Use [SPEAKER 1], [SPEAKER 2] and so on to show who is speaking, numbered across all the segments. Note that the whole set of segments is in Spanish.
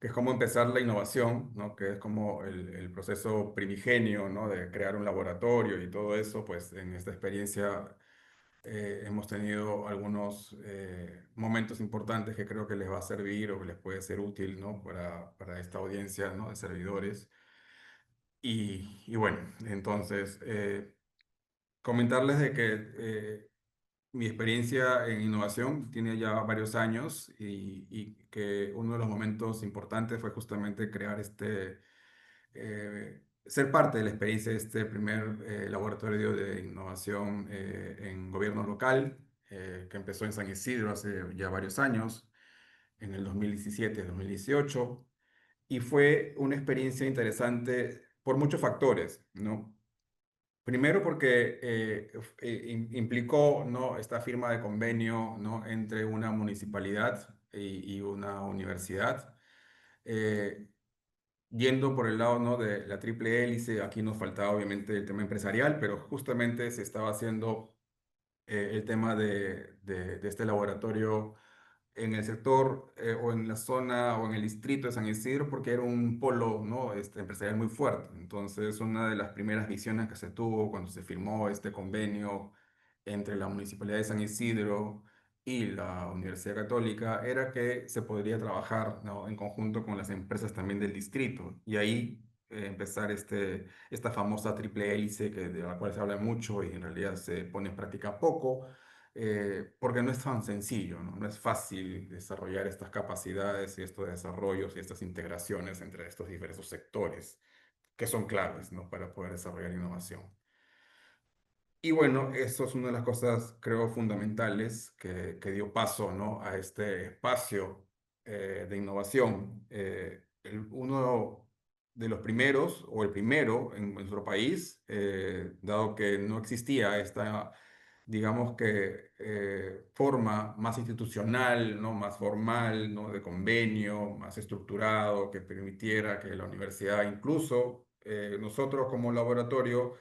[SPEAKER 1] que es como empezar la innovación, ¿no? Que es como el proceso primigenio, ¿no? De crear un laboratorio y todo eso, pues en esta experiencia hemos tenido algunos momentos importantes que creo que les va a servir o que les puede ser útil, ¿no? Para esta audiencia, ¿no? De servidores. Y bueno, entonces, comentarles de que mi experiencia en innovación tiene ya varios años y que uno de los momentos importantes fue justamente crear ser parte de la experiencia de este primer laboratorio de innovación en gobierno local, que empezó en San Isidro hace ya varios años, en el 2017-2018, y fue una experiencia interesante por muchos factores, ¿no? Primero porque implicó, ¿no? Esta firma de convenio, ¿no? Entre una municipalidad y una universidad. Eh, Yendo por el lado, ¿no? De la triple hélice, aquí nos faltaba obviamente el tema empresarial, pero justamente se estaba haciendo el tema de este laboratorio en el sector o en la zona o en el distrito de San Isidro porque era un polo, ¿no? Empresarial muy fuerte. Entonces, una de las primeras visiones que se tuvo cuando se firmó este convenio entre la Municipalidad de San Isidro y la Universidad Católica era que se podría trabajar, ¿no? En conjunto con las empresas también del distrito y ahí empezar esta famosa triple hélice de la cual se habla mucho y en realidad se pone en práctica poco, porque no es tan sencillo, ¿no? No es fácil desarrollar estas capacidades y estos desarrollos y estas integraciones entre estos diversos sectores que son claves, ¿no? Para poder desarrollar innovación. Y bueno, eso es una de las cosas, creo, fundamentales que dio paso, ¿no? A este espacio de innovación. Uno de los primeros, o el primero en nuestro país, dado que no existía esta, digamos que, forma más institucional, ¿no? Más formal, ¿no? De convenio, más estructurado, que permitiera que la universidad, incluso nosotros como laboratorio,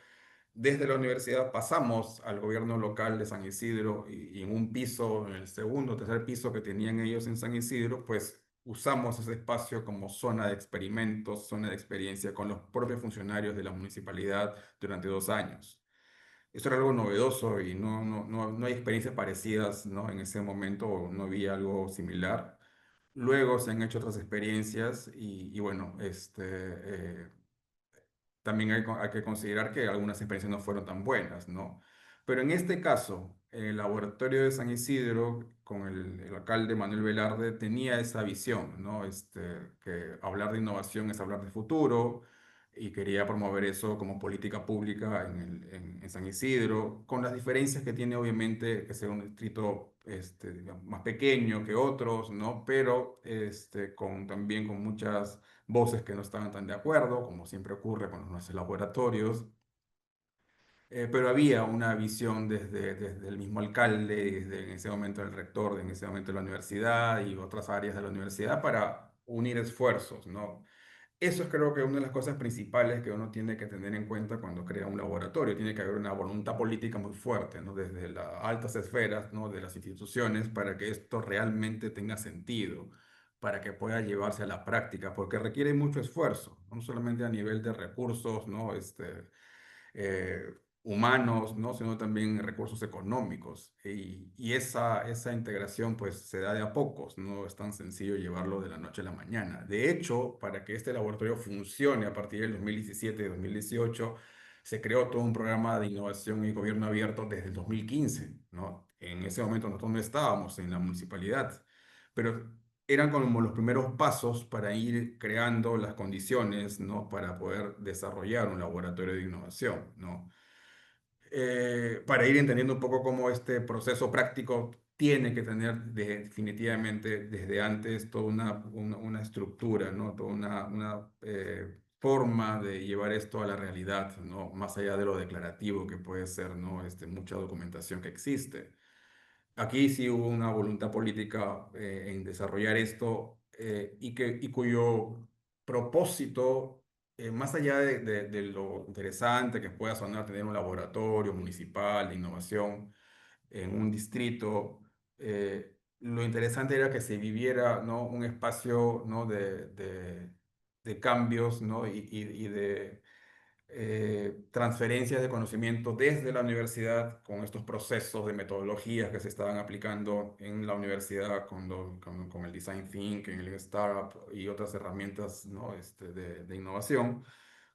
[SPEAKER 1] desde la universidad pasamos al gobierno local de San Isidro y en un piso, en el segundo o tercer piso que tenían ellos en San Isidro, pues usamos ese espacio como zona de experimentos, zona de experiencia con los propios funcionarios de la municipalidad durante 2 años. Esto era algo novedoso y no hay experiencias parecidas, ¿no? En ese momento o no había algo similar. Luego se han hecho otras experiencias y bueno, también hay que considerar que algunas experiencias no fueron tan buenas, ¿no? Pero en este caso, el laboratorio de San Isidro, con el alcalde Manuel Velarde, tenía esa visión, ¿no? Que hablar de innovación es hablar de futuro, y quería promover eso como política pública en San Isidro, con las diferencias que tiene obviamente que ser un distrito digamos, más pequeño que otros, ¿no? Pero también con muchas voces que no estaban tan de acuerdo, como siempre ocurre con nuestros laboratorios, pero había una visión desde el mismo alcalde, desde en ese momento el rector, en ese momento la universidad y otras áreas de la universidad para unir esfuerzos, ¿no? Eso es creo que una de las cosas principales que uno tiene que tener en cuenta cuando crea un laboratorio. Tiene que haber una voluntad política muy fuerte, ¿no? Desde las altas esferas, ¿no? De las instituciones para que esto realmente tenga sentido, para que pueda llevarse a la práctica, porque requiere mucho esfuerzo, no solamente a nivel de recursos, ¿no? eh, Humanos, ¿no? Sino también recursos económicos. Y esa integración pues se da de a pocos, no es tan sencillo llevarlo de la noche a la mañana. De hecho, para que este laboratorio funcione a partir del 2017 y 2018, se creó todo un programa de innovación y gobierno abierto desde el 2015, ¿no? En ese momento nosotros no estábamos en la municipalidad, pero eran como los primeros pasos para ir creando las condiciones, ¿no? Para poder desarrollar un laboratorio de innovación, ¿no? Para ir entendiendo un poco cómo este proceso práctico tiene que tener definitivamente desde antes toda una estructura, ¿no? Toda una forma de llevar esto a la realidad, ¿no? Más allá de lo declarativo que puede ser, ¿no? Mucha documentación que existe. Aquí sí hubo una voluntad política en desarrollar esto y cuyo propósito, más allá de lo interesante que pueda sonar tener un laboratorio municipal de innovación en un distrito, lo interesante era que se viviera, ¿no? Un espacio, ¿no? de cambios, ¿no? Y de transferencias de conocimiento desde la universidad con estos procesos de metodologías que se estaban aplicando en la universidad con el design thinking, el startup y otras herramientas, ¿no? de innovación,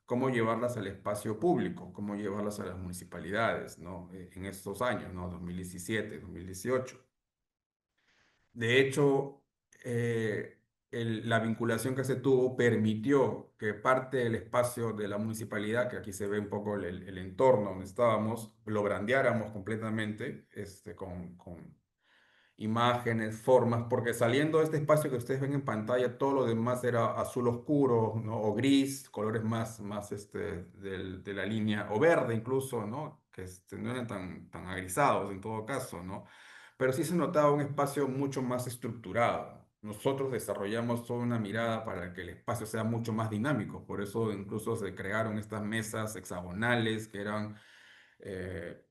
[SPEAKER 1] cómo llevarlas al espacio público, cómo llevarlas a las municipalidades, ¿no? En estos años, ¿no? 2017, 2018. De hecho, la vinculación que se tuvo permitió que parte del espacio de la municipalidad, que aquí se ve un poco el entorno donde estábamos, lo brandeáramos completamente con imágenes, formas, porque saliendo de este espacio que ustedes ven en pantalla, todo lo demás era azul oscuro, ¿no? O gris, colores más de la línea, o verde incluso, ¿no? Que no eran tan agrisados en todo caso, ¿no? Pero sí se notaba un espacio mucho más estructurado. Nosotros desarrollamos toda una mirada para que el espacio sea mucho más dinámico, por eso incluso se crearon estas mesas hexagonales que eran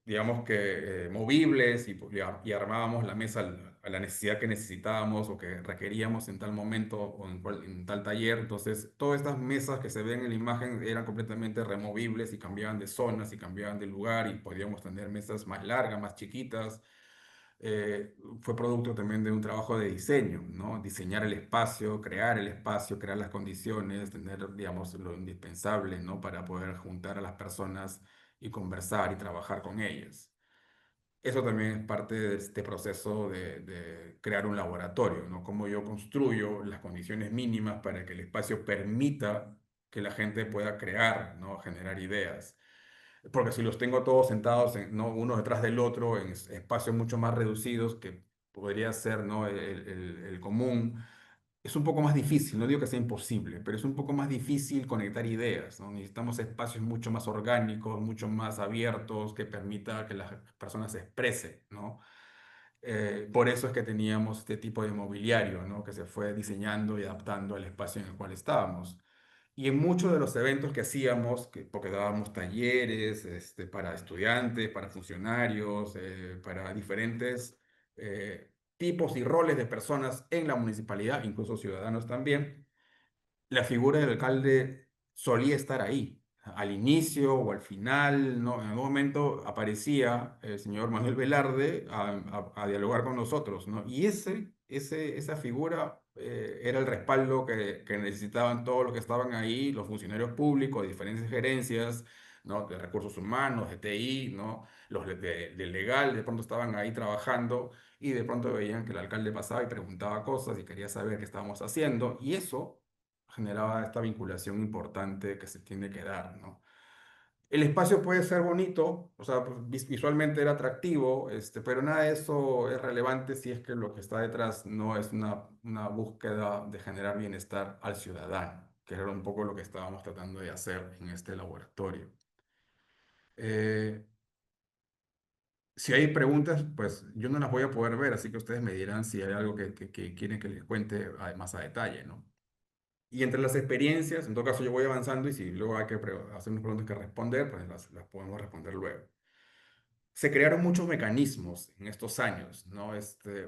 [SPEAKER 1] digamos que movibles y armábamos la mesa a la necesidad que necesitábamos o que requeríamos en tal momento o en tal taller. Entonces, todas estas mesas que se ven en la imagen eran completamente removibles y cambiaban de zonas y cambiaban de lugar y podíamos tener mesas más largas, más chiquitas. Fue producto también de un trabajo de diseño, ¿no? Diseñar el espacio, crear las condiciones, tener, digamos, lo indispensable, ¿no? Para poder juntar a las personas y conversar y trabajar con ellas. Eso también es parte de este proceso de crear un laboratorio, ¿no? Cómo yo construyo las condiciones mínimas para que el espacio permita que la gente pueda crear, ¿no? Generar ideas. Porque si los tengo todos sentados, ¿no? Uno detrás del otro, en espacios mucho más reducidos, que podría ser, ¿no? el común, es un poco más difícil, no digo que sea imposible, pero es un poco más difícil conectar ideas, ¿no? Necesitamos espacios mucho más orgánicos, mucho más abiertos, que permita que las personas se expresen, ¿no? Por eso es que teníamos este tipo de mobiliario, ¿no? Que se fue diseñando y adaptando al espacio en el cual estábamos. Y en muchos de los eventos que hacíamos, porque dábamos talleres para estudiantes, para funcionarios, para diferentes tipos y roles de personas en la municipalidad, incluso ciudadanos también, la figura del alcalde solía estar ahí, al inicio o al final, ¿no? En algún momento aparecía el señor Manuel Velarde a dialogar con nosotros, ¿no? Y esa figura era el respaldo que necesitaban todos los que estaban ahí, los funcionarios públicos de diferentes gerencias, ¿no? De recursos humanos, de TI, ¿no? Los de legal, de pronto estaban ahí trabajando y de pronto veían que el alcalde pasaba y preguntaba cosas y quería saber qué estábamos haciendo, y eso generaba esta vinculación importante que se tiene que dar, ¿no? El espacio puede ser bonito, o sea, pues, visualmente era atractivo, pero nada de eso es relevante si es que lo que está detrás no es una búsqueda de generar bienestar al ciudadano, que era un poco lo que estábamos tratando de hacer en este laboratorio. Eh, si hay preguntas, pues yo no las voy a poder ver, así que ustedes me dirán si hay algo que quieren que les cuente más a detalle, ¿no? Y entre las experiencias, en todo caso yo voy avanzando y si luego hay que hacer unas preguntas que responder, pues las podemos responder luego. Se crearon muchos mecanismos en estos años, ¿no?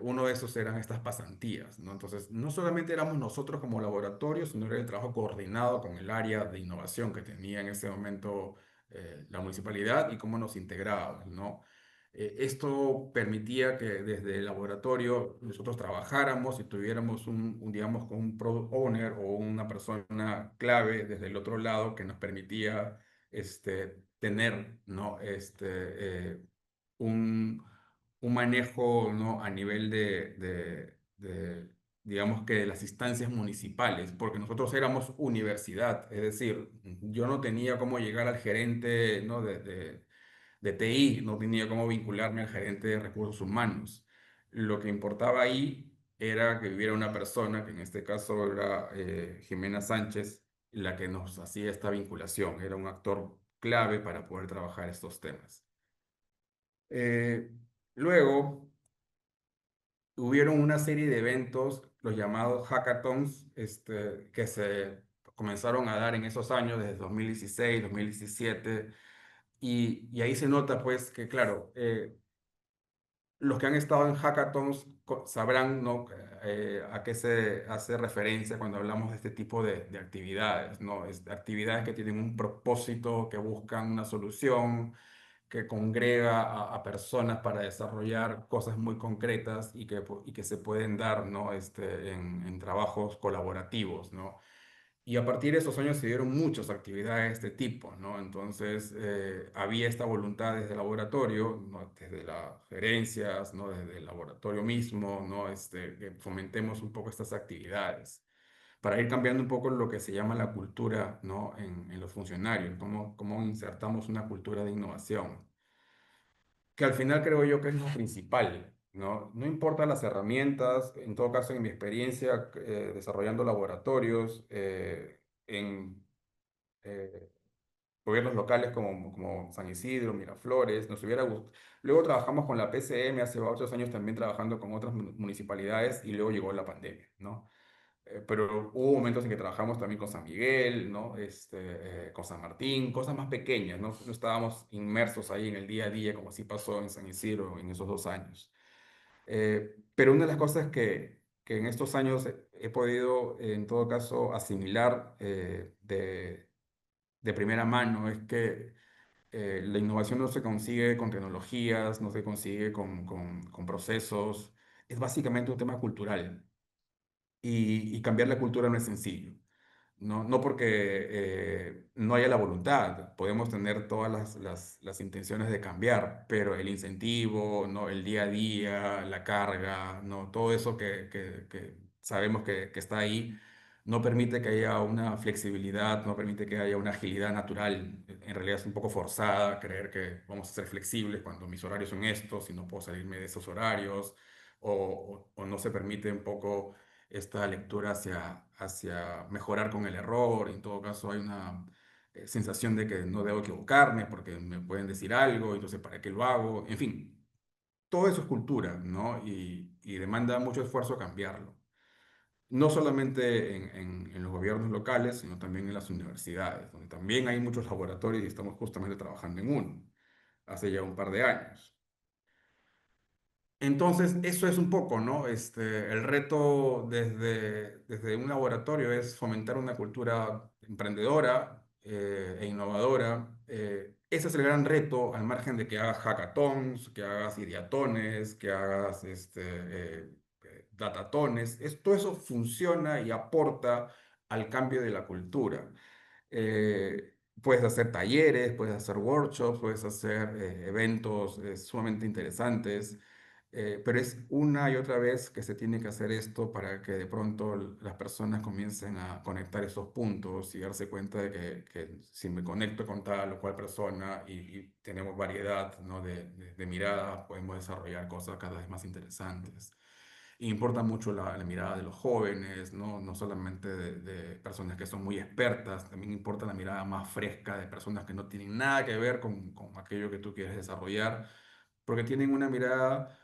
[SPEAKER 1] Uno de esos eran estas pasantías, ¿no? Entonces, no solamente éramos nosotros como laboratorio, sino era el trabajo coordinado con el área de innovación que tenía en ese momento la municipalidad y cómo nos integrábamos, ¿no? Esto permitía que desde el laboratorio nosotros trabajáramos y tuviéramos digamos, un product owner o una persona clave desde el otro lado que nos permitía tener, ¿no? Un, un manejo, ¿no? A nivel digamos que de las instancias municipales, porque nosotros éramos universidad, es decir, yo no tenía cómo llegar al gerente, ¿no? de TI, no tenía cómo vincularme al gerente de recursos humanos. Lo que importaba ahí era que viviera una persona, que en este caso era Jimena Sánchez, la que nos hacía esta vinculación, era un actor clave para poder trabajar estos temas. Eh, Luego hubieron una serie de eventos, los llamados hackathons, que se comenzaron a dar en esos años, desde 2016, 2017, y ahí se nota pues que, claro, los que han estado en hackathons sabrán, ¿no? A qué se hace referencia cuando hablamos de este tipo de actividades, ¿no? Actividades que tienen un propósito, que buscan una solución, que congrega a personas para desarrollar cosas muy concretas y que se pueden dar, ¿no? En trabajos colaborativos, ¿no? Y a partir de esos años se dieron muchas actividades de este tipo, ¿no? Entonces, había esta voluntad desde el laboratorio, ¿no? Desde las gerencias, ¿no? Desde el laboratorio mismo, ¿no? Que fomentemos un poco estas actividades para ir cambiando un poco lo que se llama la cultura, ¿no? En los funcionarios, cómo insertamos una cultura de innovación, que al final creo yo que es lo principal, ¿no? No importa las herramientas, en todo caso, en mi experiencia desarrollando laboratorios, en eh, gobiernos locales como San Isidro, Miraflores, nos hubiera gustado. Luego trabajamos con la PCM hace otros años también trabajando con otras municipalidades y luego llegó la pandemia, ¿no? Pero hubo momentos en que trabajamos también con San Miguel, ¿no? Con San Martín, cosas más pequeñas, ¿no? No estábamos inmersos ahí en el día a día como así pasó en San Isidro en esos 2 años. Pero una de las cosas que en estos años he podido, en todo caso, asimilar de primera mano es que la innovación no se consigue con tecnologías, no se consigue con procesos, es básicamente un tema cultural y cambiar la cultura no es sencillo. No, no porque no haya la voluntad, podemos tener todas las intenciones de cambiar, pero el incentivo, ¿no? El día a día, la carga, ¿no? Todo eso que sabemos que está ahí, no permite que haya una flexibilidad, no permite que haya una agilidad natural. En realidad es un poco forzada creer que vamos a ser flexibles cuando mis horarios son estos y no puedo salirme de esos horarios, o no se permite un poco esta lectura hacia mejorar con el error. En todo caso, hay una sensación de que no debo equivocarme porque me pueden decir algo, entonces ¿para qué lo hago? En fin, todo eso es cultura, ¿no? Y demanda mucho esfuerzo cambiarlo. No solamente en los gobiernos locales, sino también en las universidades, donde también hay muchos laboratorios y estamos justamente trabajando en uno, hace ya un par de años. Entonces, eso es un poco, ¿no? El reto desde un laboratorio es fomentar una cultura emprendedora e innovadora. Ese es el gran reto, al margen de que hagas hackathons, que hagas ideatones, que hagas datatones. Todo eso funciona y aporta al cambio de la cultura. Puedes hacer talleres, puedes hacer workshops, puedes hacer eventos sumamente interesantes, pero es una y otra vez que se tiene que hacer esto para que de pronto las personas comiencen a conectar esos puntos y darse cuenta de que si me conecto con tal o cual persona y tenemos variedad, ¿no? de miradas, podemos desarrollar cosas cada vez más interesantes. Importa mucho la mirada de los jóvenes, ¿no? No solamente de personas que son muy expertas, también importa la mirada más fresca de personas que no tienen nada que ver con aquello que tú quieres desarrollar, porque tienen una mirada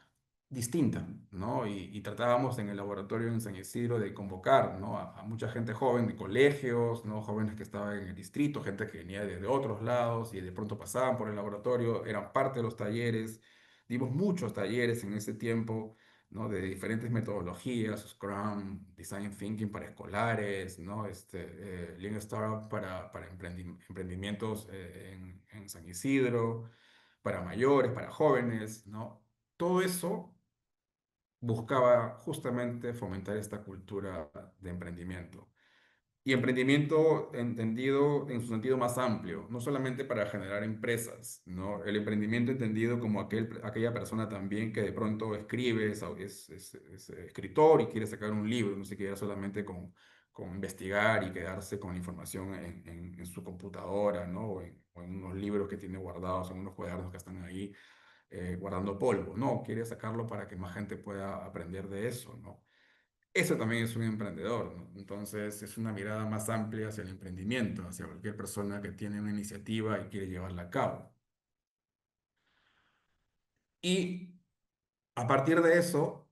[SPEAKER 1] distinta, ¿no? Y tratábamos en el laboratorio en San Isidro de convocar, ¿no? A mucha gente joven de colegios, ¿no? Jóvenes que estaban en el distrito, gente que venía de otros lados y de pronto pasaban por el laboratorio, eran parte de los talleres. Dimos muchos talleres en ese tiempo, ¿no? De diferentes metodologías, Scrum, Design Thinking para escolares, ¿no? Lean Startup para emprendimientos en San Isidro, para mayores, para jóvenes, ¿no? Todo eso buscaba justamente fomentar esta cultura de emprendimiento. Y emprendimiento entendido en su sentido más amplio, no solamente para generar empresas, ¿no? El emprendimiento entendido como aquella persona también que de pronto escribe, es escritor y quiere sacar un libro, no se queda solamente con investigar y quedarse con la información en su computadora, ¿no? O en unos libros que tiene guardados, en unos cuadernos que están ahí guardando polvo. No, quiere sacarlo para que más gente pueda aprender de eso, ¿no? Eso también es un emprendedor, ¿no? Entonces es una mirada más amplia hacia el emprendimiento, hacia cualquier persona que tiene una iniciativa y quiere llevarla a cabo. Y a partir de eso,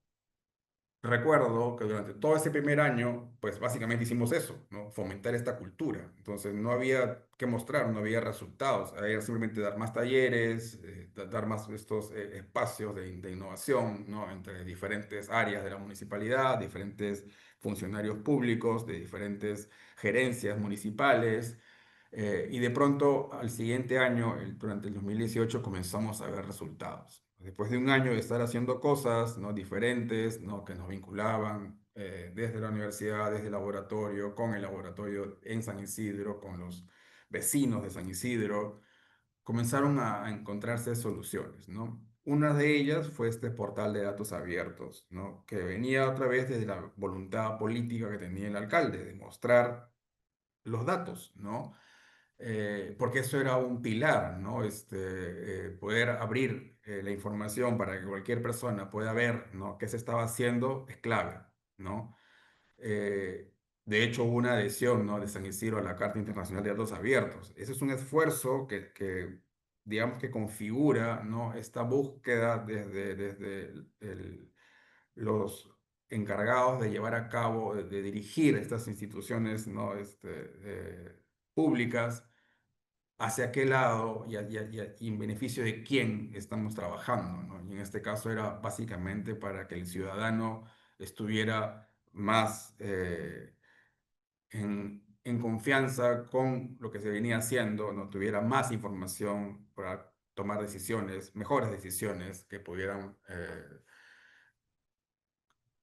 [SPEAKER 1] recuerdo que durante todo ese primer año, pues básicamente hicimos eso, ¿no? Fomentar esta cultura. Entonces no había que mostrar, no había resultados, era simplemente dar más talleres, dar más estos espacios de innovación, ¿no? Entre diferentes áreas de la municipalidad, diferentes funcionarios públicos, de diferentes gerencias municipales. Y de pronto, al siguiente año, durante el 2018, comenzamos a ver resultados. Después de un año de estar haciendo cosas, ¿no? diferentes, ¿no? que nos vinculaban desde la universidad, desde el laboratorio, con el laboratorio en San Isidro, con los vecinos de San Isidro, comenzaron a encontrarse soluciones, ¿no? Una de ellas fue este portal de datos abiertos, ¿no? que venía otra vez desde la voluntad política que tenía el alcalde de mostrar los datos, ¿no? Porque eso era un pilar, ¿no? Poder abrir la información para que cualquier persona pueda ver, ¿no? qué se estaba haciendo es clave, ¿no? Eh, de hecho, hubo una adhesión, ¿no? de San Isidro a la Carta Internacional de Datos Abiertos. Ese es un esfuerzo digamos, que configura, ¿no? esta búsqueda desde los encargados de llevar a cabo, de dirigir estas instituciones, ¿no? públicas hacia qué lado y en beneficio de quién estamos trabajando, ¿no? Y en este caso era básicamente para que el ciudadano estuviera más en confianza con lo que se venía haciendo, ¿no? Tuviera más información para tomar decisiones, mejores decisiones que pudieran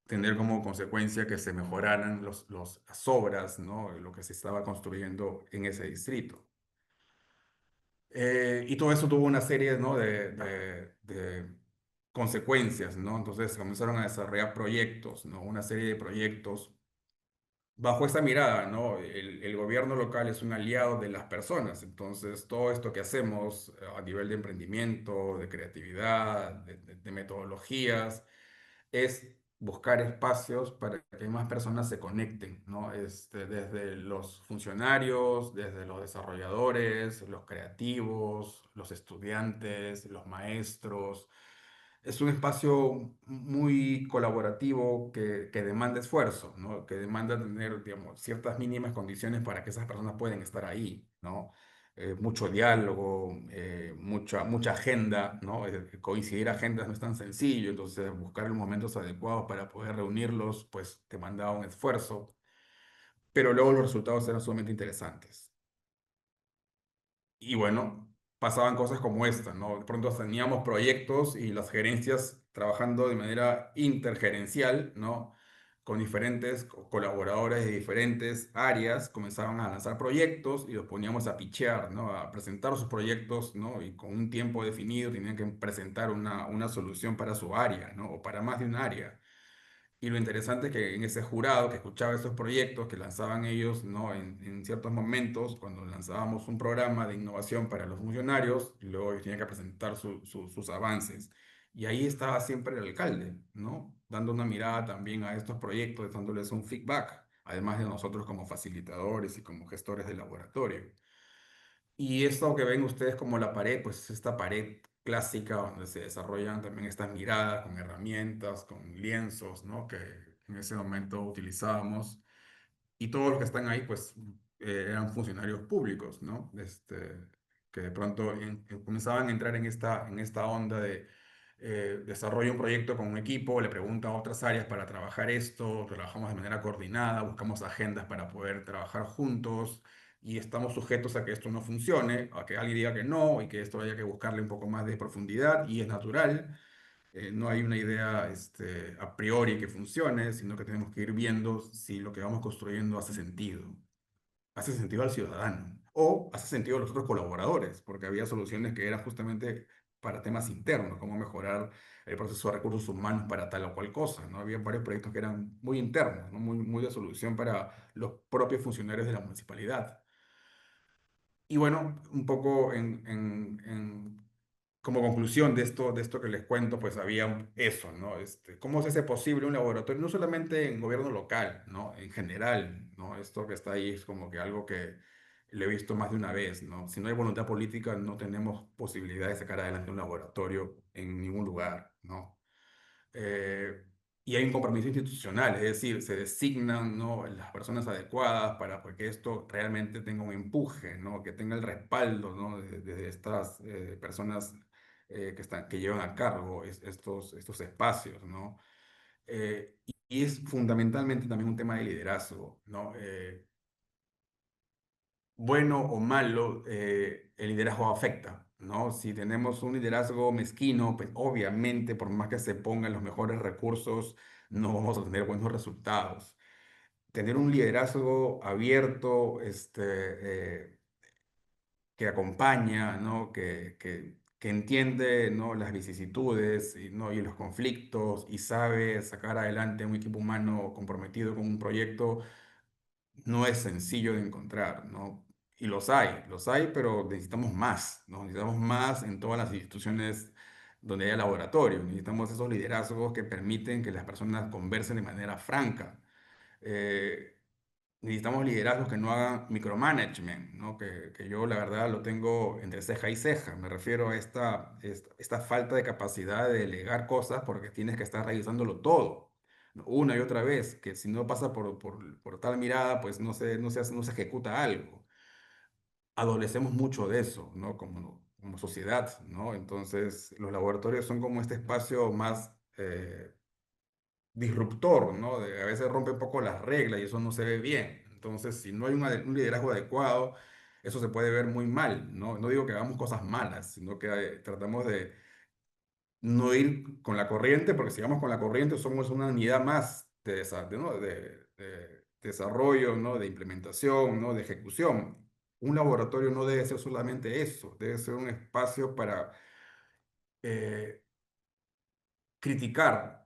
[SPEAKER 1] tener como consecuencia que se mejoraran las obras, ¿no? Lo que se estaba construyendo en ese distrito. Y todo eso tuvo una serie, ¿no? de consecuencias, ¿no? Entonces comenzaron a desarrollar proyectos, ¿no? Una serie de proyectos bajo esa mirada, ¿no? El gobierno local es un aliado de las personas, entonces todo esto que hacemos a nivel de emprendimiento, de creatividad, de metodologías, es buscar espacios para que más personas se conecten, ¿no? Desde los funcionarios, desde los desarrolladores, los creativos, los estudiantes, los maestros. Es un espacio muy colaborativo que demanda esfuerzo, ¿no? Que demanda tener, digamos, ciertas mínimas condiciones para que esas personas puedan estar ahí, ¿no? Mucho diálogo, mucha agenda, ¿no? Coincidir agendas no es tan sencillo, entonces buscar los momentos adecuados para poder reunirlos, pues te manda un esfuerzo, pero luego los resultados eran sumamente interesantes. Y bueno, pasaban cosas como esta, ¿no? De pronto teníamos proyectos y las gerencias trabajando de manera intergerencial, ¿no? Con diferentes colaboradores de diferentes áreas, comenzaban a lanzar proyectos y los poníamos a pitchear, ¿no? A presentar sus proyectos, ¿no? Y con un tiempo definido tenían que presentar una solución para su área, ¿no? O para más de un área. Y lo interesante es que en ese jurado que escuchaba esos proyectos que lanzaban ellos, ¿no? En ciertos momentos, cuando lanzábamos un programa de innovación para los funcionarios, luego ellos tenían que presentar sus avances. Y ahí estaba siempre el alcalde, ¿no? Dando una mirada también a estos proyectos, dándoles un feedback, además de nosotros como facilitadores y como gestores del laboratorio. Y esto que ven ustedes como la pared, pues es esta pared clásica donde se desarrollan también estas miradas con herramientas, con lienzos, ¿no? Que en ese momento utilizábamos. Y todos los que están ahí, pues, eran funcionarios públicos, ¿no? Que de pronto comenzaban a entrar en esta onda de desarrollo un proyecto con un equipo, le pregunta a otras áreas para trabajar esto, trabajamos de manera coordinada, buscamos agendas para poder trabajar juntos y estamos sujetos a que esto no funcione, a que alguien diga que no y que esto haya que buscarle un poco más de profundidad y es natural. No hay una idea a priori que funcione, sino que tenemos que ir viendo si lo que vamos construyendo hace sentido al ciudadano o hace sentido a los otros colaboradores, porque había soluciones que eran justamente para temas internos, cómo mejorar el proceso de recursos humanos para tal o cual cosa, ¿no? Había varios proyectos que eran muy internos, ¿no? Muy de solución para los propios funcionarios de la municipalidad. Y bueno, un poco como conclusión de esto que les cuento, pues había eso, ¿no? ¿Cómo se hace posible un laboratorio? No solamente en gobierno local, ¿no? En general, ¿no? Esto que está ahí es como que algo que lo he visto más de una vez, ¿no? Si no hay voluntad política, no tenemos posibilidad de sacar adelante un laboratorio en ningún lugar, ¿no? Eh, y hay un compromiso institucional, es decir, se designan, ¿no?, las personas adecuadas para que esto realmente tenga un empuje, ¿no?, que tenga el respaldo, ¿no?, de estas personas que llevan a cargo estos espacios, ¿no? Y es fundamentalmente también un tema de liderazgo, ¿no? Bueno o malo, el liderazgo afecta, ¿no? Si tenemos un liderazgo mezquino, pues obviamente, por más que se pongan los mejores recursos, no vamos a tener buenos resultados. Tener un liderazgo abierto, que acompaña, ¿no? Que entiende, ¿no?, las vicisitudes y, ¿no?, y los conflictos y sabe sacar adelante un equipo humano comprometido con un proyecto no es sencillo de encontrar, ¿no? Y los hay, pero necesitamos más, ¿no? Necesitamos más en todas las instituciones donde haya laboratorio. Necesitamos esos liderazgos que permiten que las personas conversen de manera franca. Eh, Necesitamos liderazgos que no hagan micromanagement, ¿no? Que yo la verdad lo tengo entre ceja y ceja. Me refiero a esta falta de capacidad de delegar cosas porque tienes que estar revisándolo todo, ¿no?, una y otra vez, que si no pasa por tal mirada, pues no se ejecuta algo. Adolecemos mucho de eso, ¿no? Como sociedad, ¿no? Entonces, los laboratorios son como este espacio más disruptor, ¿no? A veces rompe un poco las reglas y eso no se ve bien. Entonces, si no hay un liderazgo adecuado, eso se puede ver muy mal, ¿no? No digo que hagamos cosas malas, sino que tratamos de no ir con la corriente, porque si vamos con la corriente somos una unidad más ¿no?, de desarrollo, ¿no?, de implementación, ¿no?, de ejecución. Un laboratorio no debe ser solamente eso, debe ser un espacio para eh, criticar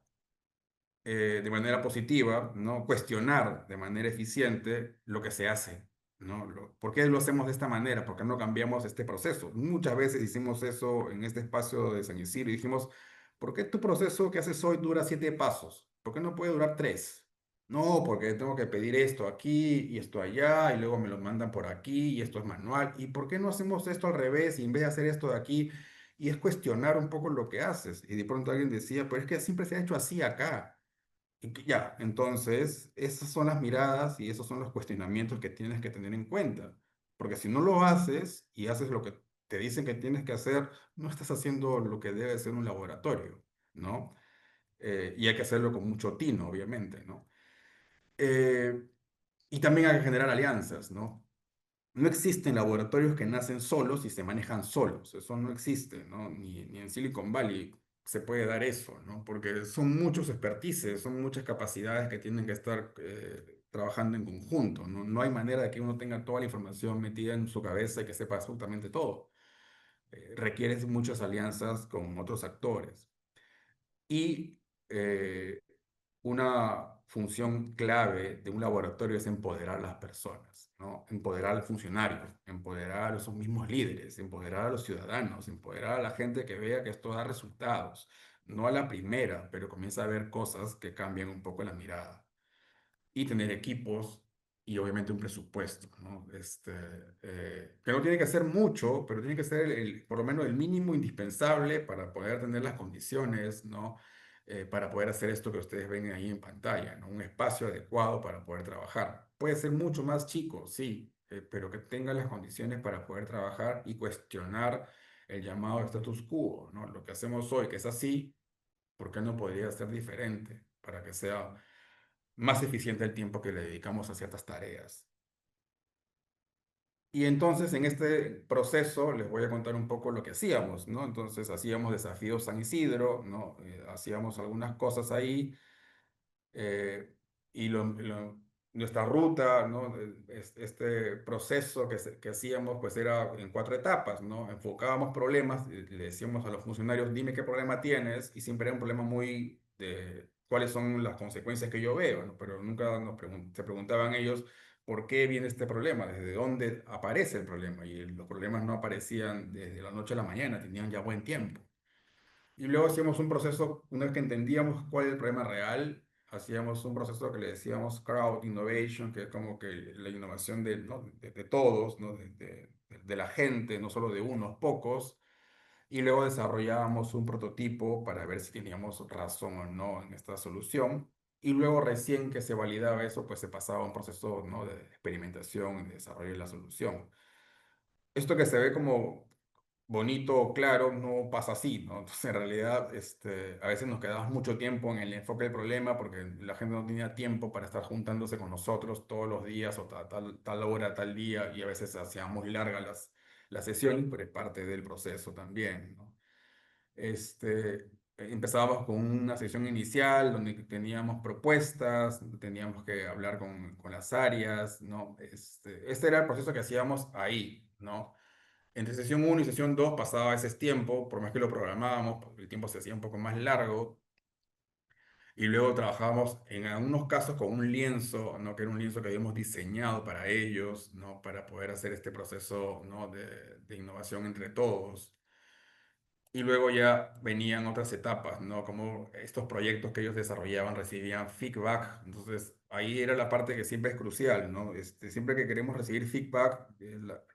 [SPEAKER 1] de manera positiva, ¿no?, cuestionar de manera eficiente lo que se hace, ¿no? ¿Por qué lo hacemos de esta manera? ¿Por qué no cambiamos este proceso? Muchas veces hicimos eso en este espacio de San Isidro y dijimos, ¿por qué tu proceso que haces hoy dura 7 pasos? ¿Por qué no puede durar 3? No, porque tengo que pedir esto aquí y esto allá y luego me lo mandan por aquí y esto es manual. ¿Y por qué no hacemos esto al revés y en vez de hacer esto de aquí? Y es cuestionar un poco lo que haces. Y de pronto alguien decía, pero es que siempre se ha hecho así acá. Ya, entonces, esas son las miradas y esos son los cuestionamientos que tienes que tener en cuenta. Porque si no lo haces y haces lo que te dicen que tienes que hacer, no estás haciendo lo que debe ser un laboratorio, ¿no? Y hay que hacerlo con mucho tino, obviamente, ¿no? Eh, y también hay que generar alianzas, ¿no? No existen laboratorios que nacen solos y se manejan solos. Eso no existe, ¿no? Ni en Silicon Valley se puede dar eso, ¿no? Porque son muchos expertices, son muchas capacidades que tienen que estar trabajando en conjunto, ¿no? No hay manera de que uno tenga toda la información metida en su cabeza y que sepa absolutamente todo. Requieres muchas alianzas con otros actores. Y eh, una función clave de un laboratorio es empoderar a las personas, ¿no? Empoderar al funcionario, empoderar a esos mismos líderes, empoderar a los ciudadanos, empoderar a la gente que vea que esto da resultados. No a la primera, pero comienza a ver cosas que cambian un poco la mirada y tener equipos y obviamente un presupuesto, ¿no? Que no tiene que ser mucho, pero tiene que ser por lo menos el mínimo indispensable para poder tener las condiciones, ¿no? Para poder hacer esto que ustedes ven ahí en pantalla, ¿no? Un espacio adecuado para poder trabajar. Puede ser mucho más chico, sí, pero que tenga las condiciones para poder trabajar y cuestionar el llamado status quo, ¿no? Lo que hacemos hoy, que es así, ¿por qué no podría ser diferente para que sea más eficiente el tiempo que le dedicamos a ciertas tareas? Y entonces en este proceso les voy a contar un poco lo que hacíamos, ¿no? Entonces hacíamos desafíos San Isidro, ¿no? Hacíamos algunas cosas ahí eh, y nuestra ruta, ¿no? Este proceso que hacíamos, pues era en 4 etapas, ¿no? Enfocábamos problemas, le decíamos a los funcionarios, dime qué problema tienes, y siempre era un problema muy de cuáles son las consecuencias que yo veo, ¿no? Pero nunca se preguntaban ellos por qué viene este problema, desde dónde aparece el problema, y los problemas no aparecían desde la noche a la mañana, tenían ya buen tiempo. Y luego hacíamos un proceso, una vez que entendíamos cuál es el problema real, hacíamos un proceso que le decíamos crowd innovation, que es como que la innovación de, ¿no?, de todos, ¿no? De la gente, no solo de unos pocos. y luego desarrollábamos un prototipo para ver si teníamos razón o no en esta solución. Y luego recién que se validaba eso, pues se pasaba a un proceso, ¿no?, de experimentación y de desarrollo de la solución. Esto que se ve como bonito o claro no pasa así, ¿no? Entonces, en realidad, a veces nos quedamos mucho tiempo en el enfoque del problema porque la gente no tenía tiempo para estar juntándose con nosotros todos los días o tal hora, tal día, y a veces hacíamos muy largas las sesiones, pero es parte del proceso también, ¿no? Empezábamos con una sesión inicial donde teníamos propuestas, teníamos que hablar con las áreas, ¿no? Este era el proceso que hacíamos ahí, ¿no? Entre sesión uno y sesión 2 pasaba ese tiempo, por más que lo programábamos, porque el tiempo se hacía un poco más largo, y luego trabajábamos en algunos casos con un lienzo, ¿no?, que era un lienzo que habíamos diseñado para ellos, ¿no?, para poder hacer este proceso, ¿no?, de innovación entre todos. Y luego ya venían otras etapas, ¿no? Como estos proyectos que ellos desarrollaban recibían feedback. Entonces, ahí era la parte que siempre es crucial, ¿no? Siempre que queremos recibir feedback,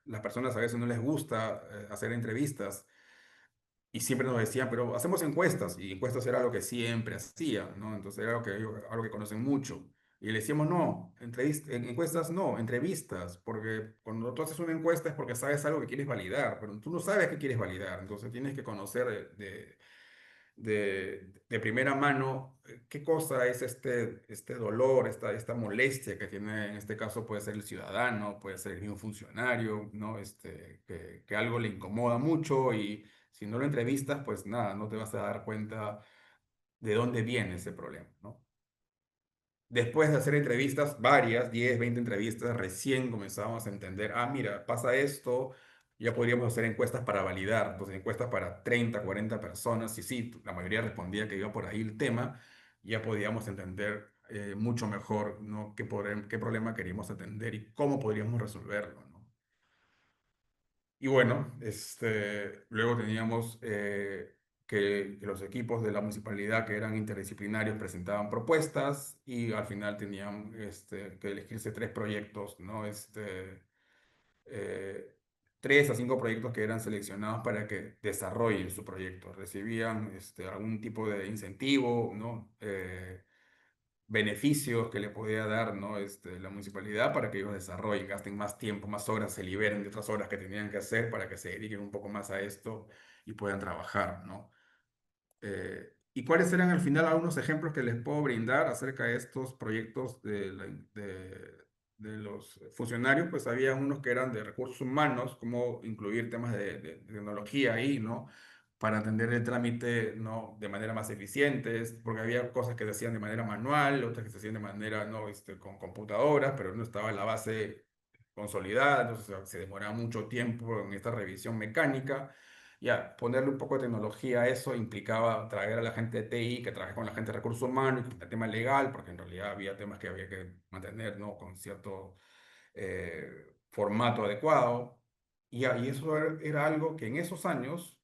[SPEAKER 1] las personas a veces no les gusta hacer entrevistas y siempre nos decían, pero hacemos encuestas, y encuestas era lo que siempre hacían, ¿no? Entonces era algo que conocen mucho. Y le decíamos, no, encuestas no, entrevistas, porque cuando tú haces una encuesta es porque sabes algo que quieres validar, pero tú no sabes qué quieres validar, entonces tienes que conocer de primera mano qué cosa es este dolor, esta molestia que tiene, en este caso puede ser el ciudadano, puede ser el mismo funcionario, ¿no? Que algo le incomoda mucho y si no lo entrevistas, pues nada, no te vas a dar cuenta de dónde viene ese problema, ¿no? Después de hacer entrevistas, varias, 10 20 entrevistas, recién comenzábamos a entender, ah, mira, pasa esto, ya podríamos hacer encuestas para validar, entonces encuestas para 30 40 personas, y sí, la mayoría respondía que iba por ahí el tema, ya podíamos entender mucho mejor, ¿no?, qué problema queríamos atender y cómo podríamos resolverlo, ¿no? Y bueno, luego teníamos que los equipos de la municipalidad que eran interdisciplinarios presentaban propuestas y al final tenían que elegirse tres proyectos, ¿no? Eh, 3 a 5 proyectos que eran seleccionados para que desarrollen su proyecto. Recibían algún tipo de incentivo, ¿no? Beneficios que le podía dar, ¿no?, la municipalidad para que ellos desarrollen, gasten más tiempo, más horas, se liberen de otras horas que tenían que hacer para que se dediquen un poco más a esto y puedan trabajar, ¿no? ¿Y cuáles eran al final algunos ejemplos que les puedo brindar acerca de estos proyectos de los funcionarios? Pues había unos que eran de recursos humanos, como incluir temas de tecnología ahí, ¿no? Para atender el trámite, ¿no?, de manera más eficiente, porque había cosas que se hacían de manera manual, otras que se hacían de manera, ¿no?, con computadoras, pero no estaba la base consolidada, entonces se demoraba mucho tiempo en esta revisión mecánica. Ya, ponerle un poco de tecnología a eso implicaba traer a la gente de TI que trabaje con la gente de recursos humanos y con el tema legal, porque en realidad había temas que había que mantener, ¿no?, con cierto formato adecuado. Y eso era algo que en esos años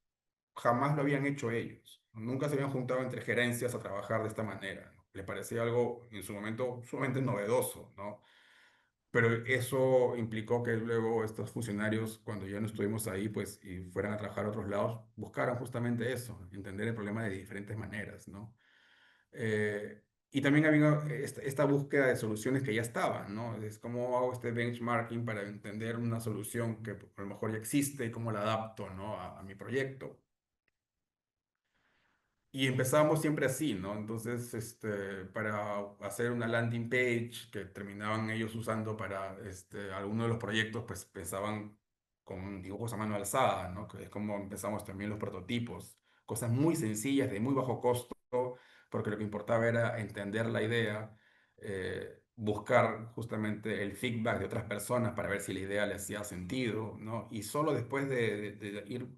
[SPEAKER 1] jamás lo habían hecho ellos. Nunca se habían juntado entre gerencias a trabajar de esta manera, ¿no? Le parecía algo en su momento sumamente novedoso, ¿no? Pero eso implicó que luego estos funcionarios, cuando ya no estuvimos ahí, pues, y fueran a trabajar a otros lados, buscaran justamente eso, entender el problema de diferentes maneras, ¿no? Y también había esta búsqueda de soluciones que ya estaban, ¿no? Es cómo hago este benchmarking para entender una solución que a lo mejor ya existe y cómo la adapto, ¿no?, a mi proyecto. Y empezamos siempre así, ¿no? Entonces, para hacer una landing page que terminaban ellos usando para alguno de los proyectos, pues empezaban con dibujos a mano alzada, ¿no? Que es como empezamos también los prototipos. Cosas muy sencillas, de muy bajo costo, porque lo que importaba era entender la idea, buscar justamente el feedback de otras personas para ver si la idea le hacía sentido, ¿no? Y solo después de ir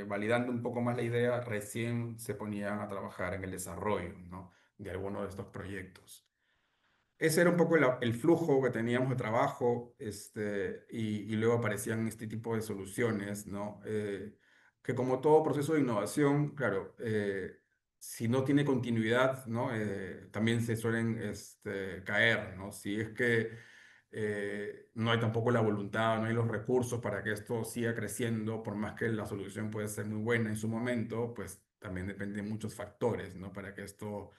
[SPEAKER 1] validando un poco más la idea, recién se ponían a trabajar en el desarrollo, ¿no?, de alguno de estos proyectos. Ese era un poco el flujo que teníamos de trabajo, y luego aparecían este tipo de soluciones, ¿no? Que como todo proceso de innovación, claro, si no tiene continuidad, ¿no? También se suelen caer, ¿no? Si es que No hay tampoco la voluntad, no hay los recursos para que esto siga creciendo, por más que la solución puede ser muy buena en su momento, pues también depende de muchos factores, ¿no? Para que esto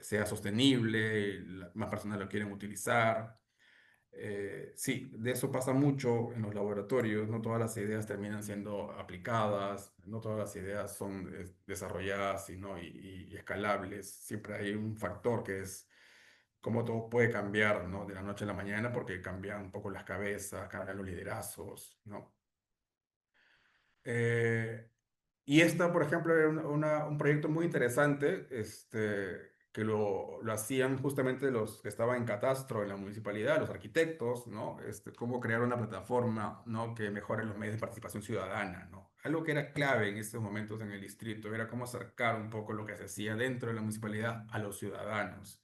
[SPEAKER 1] sea sostenible, más personas lo quieren utilizar. Sí, de eso pasa mucho en los laboratorios, no todas las ideas terminan siendo aplicadas, no todas las ideas son desarrolladas y escalables, siempre hay un factor que es cómo todo puede cambiar, ¿no? De la noche a la mañana porque cambian un poco las cabezas, cambian los liderazgos, ¿no? Eh, y esta, por ejemplo, era un proyecto muy interesante, que lo hacían justamente los que estaban en catastro, en la municipalidad, los arquitectos, ¿no? Cómo crear una plataforma, ¿no? Que mejore los medios de participación ciudadana, ¿no? Algo que era clave en estos momentos en el distrito era cómo acercar un poco lo que se hacía dentro de la municipalidad a los ciudadanos.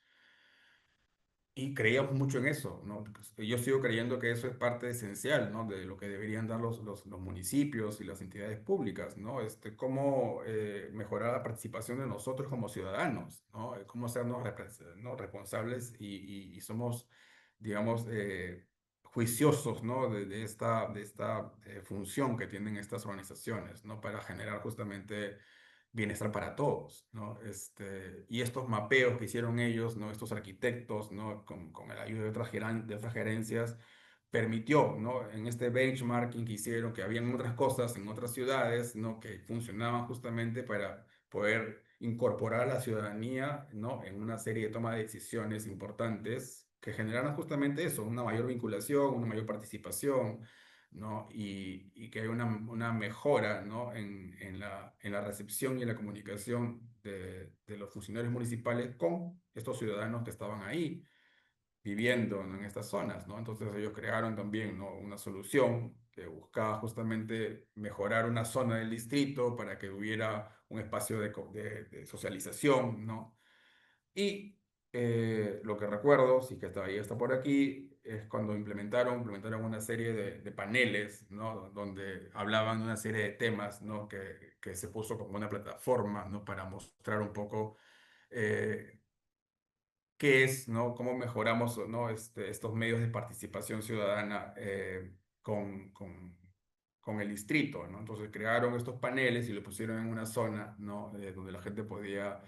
[SPEAKER 1] Y creíamos mucho en eso, ¿no? Pues, yo sigo creyendo que eso es parte esencial, ¿no? De lo que deberían dar los municipios y las entidades públicas, ¿no? Cómo mejorar la participación de nosotros como ciudadanos, ¿no? Cómo hacernos ¿no? responsables y somos, digamos, juiciosos, ¿no? De esta función que tienen estas organizaciones, ¿no? Para generar justamente bienestar para todos, ¿no? Y estos mapeos que hicieron ellos, ¿no? Estos arquitectos, ¿no? Con el ayuda de otras gerencias, permitió, ¿no? En este benchmarking que hicieron, que habían otras cosas en otras ciudades, ¿no? Que funcionaban justamente para poder incorporar a la ciudadanía, ¿no? En una serie de toma de decisiones importantes que generaran justamente eso, una mayor vinculación, una mayor participación, ¿no? Y que hay una mejora, ¿no? En la recepción y en la comunicación de los funcionarios municipales con estos ciudadanos que estaban ahí viviendo, ¿no? En estas zonas, ¿no? Entonces ellos crearon también, ¿no? Una solución que buscaba justamente mejorar una zona del distrito para que hubiera un espacio de socialización, ¿no? Y lo que recuerdo, sí que todavía está por aquí, es cuando implementaron una serie de paneles, ¿no? Donde hablaban de una serie de temas, ¿no? Que se puso como una plataforma, ¿no? Para mostrar un poco eh, qué es, ¿no? Cómo mejoramos, ¿no? Estos medios de participación ciudadana con el distrito, ¿no? Entonces crearon estos paneles y lo pusieron en una zona, ¿no? Donde la gente podía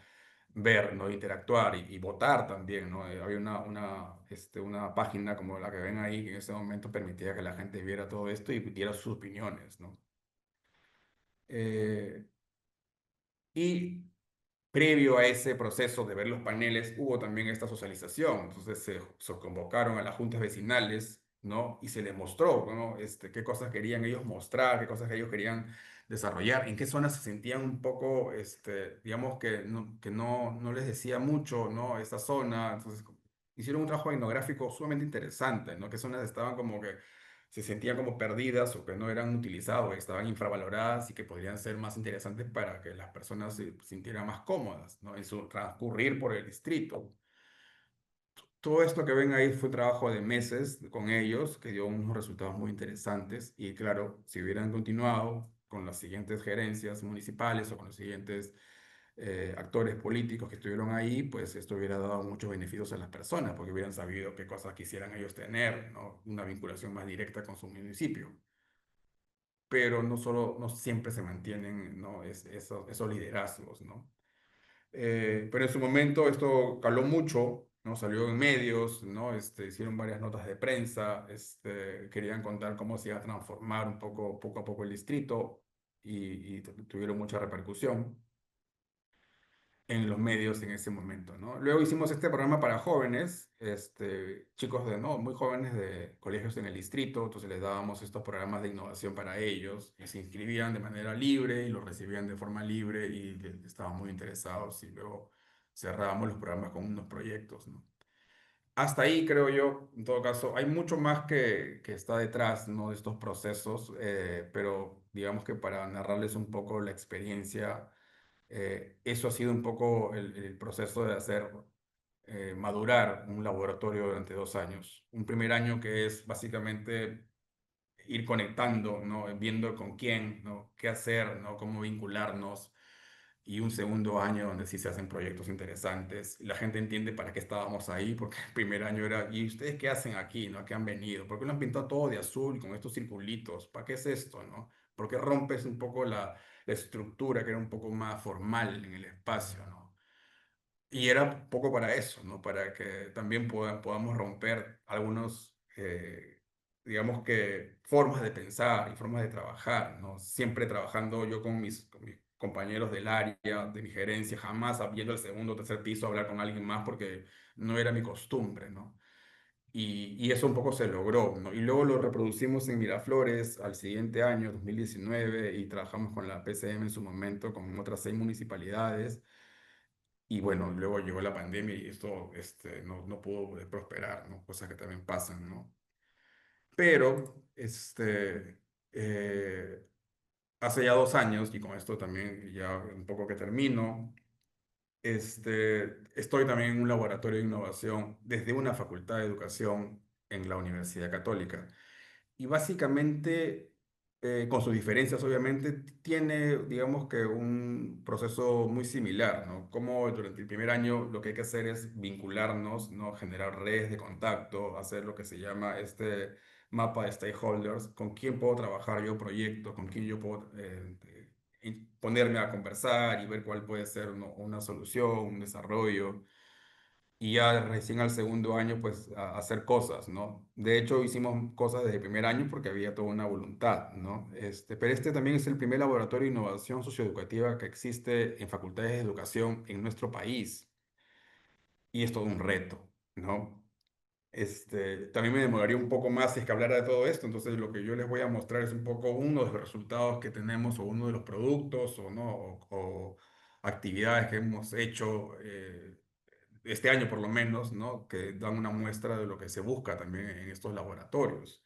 [SPEAKER 1] ver, ¿no? Interactuar y votar también, ¿no? Había una página como la que ven ahí que en ese momento permitía que la gente viera todo esto y diera sus opiniones, ¿no? Eh, y previo a ese proceso de ver los paneles, hubo también esta socialización. Entonces se convocaron a las juntas vecinales, ¿no? Y se les mostró, ¿no? Qué cosas querían ellos mostrar, qué cosas que ellos querían desarrollar, en qué zonas se sentían un poco, digamos que no les decía mucho, ¿no? Esta zona. Entonces hicieron un trabajo etnográfico sumamente interesante, ¿no? Qué zonas estaban como que se sentían como perdidas o que no eran utilizadas, que estaban infravaloradas y que podrían ser más interesantes para que las personas se sintieran más cómodas, ¿no? En su transcurrir por el distrito. Todo esto que ven ahí fue un trabajo de meses con ellos, que dio unos resultados muy interesantes y claro, si hubieran continuado con las siguientes gerencias municipales o con los siguientes actores políticos que estuvieron ahí, pues esto hubiera dado muchos beneficios a las personas, porque hubieran sabido qué cosas quisieran ellos tener, ¿no? Una vinculación más directa con su municipio. Pero no solo, no siempre se mantienen, ¿no? Esos liderazgos, ¿no? Pero en su momento esto caló mucho, ¿no? Salió en medios, ¿no? Hicieron varias notas de prensa, querían contar cómo se iba a transformar un poco a poco el distrito y tuvieron mucha repercusión en los medios en ese momento, ¿no? Luego hicimos este programa para jóvenes, chicos ¿no? muy jóvenes de colegios en el distrito, entonces les dábamos estos programas de innovación para ellos, y se inscribían de manera libre y los recibían de forma libre y estaban muy interesados y luego cerrábamos los programas con unos proyectos, ¿no? Hasta ahí creo yo, en todo caso, hay mucho más que está detrás, ¿no? De estos procesos, pero digamos que para narrarles un poco la experiencia, eso ha sido un poco el proceso de hacer madurar un laboratorio durante 2 años. Un primer año que es básicamente ir conectando, ¿no? Viendo con quién, ¿no? Qué hacer, ¿no? Cómo vincularnos. y un segundo año donde sí se hacen proyectos interesantes. La gente entiende para qué estábamos ahí, porque el primer año era, ¿y ustedes qué hacen aquí, no? ¿A qué han venido? ¿Por qué lo han pintado todo de azul con estos circulitos? ¿Para qué es esto, no? ¿Por qué rompes un poco la estructura que era un poco más formal en el espacio, no? Y era un poco para eso, ¿no? Para que también podamos romper algunos, digamos que, formas de pensar y formas de trabajar, ¿no? Siempre trabajando yo con mis compañeros del área, de mi gerencia, jamás viendo el segundo o tercer piso a hablar con alguien más porque no era mi costumbre, ¿no? Y eso un poco se logró, ¿no? Y luego lo reproducimos en Miraflores al siguiente año, 2019, y trabajamos con la PCM en su momento, con otras 6 municipalidades. Y bueno, luego llegó la pandemia y esto no pudo prosperar, ¿no? Cosas que también pasan, ¿no? Pero eh, hace ya 2 años, y con esto también ya un poco que termino, estoy también en un laboratorio de innovación desde una facultad de educación en la Universidad Católica. Y básicamente, con sus diferencias obviamente, tiene, digamos que un proceso muy similar, ¿no? Como durante el primer año lo que hay que hacer es vincularnos, ¿no? Generar redes de contacto, hacer lo que se llama este mapa de stakeholders, con quién puedo trabajar yo proyectos, con quién yo puedo ponerme a conversar y ver cuál puede ser una solución, un desarrollo y ya recién al segundo año, pues hacer cosas, ¿no? De hecho, hicimos cosas desde el primer año porque había toda una voluntad, ¿no? Pero este también es el primer laboratorio de innovación socioeducativa que existe en facultades de educación en nuestro país y es todo un reto, ¿no? También me demoraría un poco más si es que hablara de todo esto, entonces lo que yo les voy a mostrar es un poco uno de los resultados que tenemos o uno de los productos o, ¿no? o actividades que hemos hecho. Este año por lo menos, ¿no? Que dan una muestra de lo que se busca también en estos laboratorios.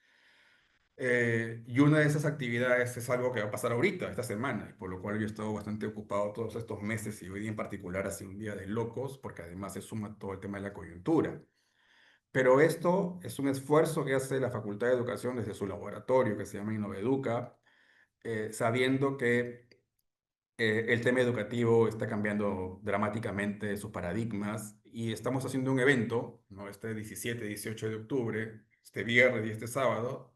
[SPEAKER 1] Y una de esas actividades es algo que va a pasar ahorita, esta semana, y por lo cual yo he estado bastante ocupado todos estos meses y hoy día en particular ha sido un día de locos, porque además se suma todo el tema de la coyuntura. Pero esto es un esfuerzo que hace la Facultad de Educación desde su laboratorio, que se llama Innoveduca, sabiendo que el tema educativo está cambiando dramáticamente sus paradigmas y estamos haciendo un evento, ¿no? Este 17, 18 de octubre, este viernes y este sábado,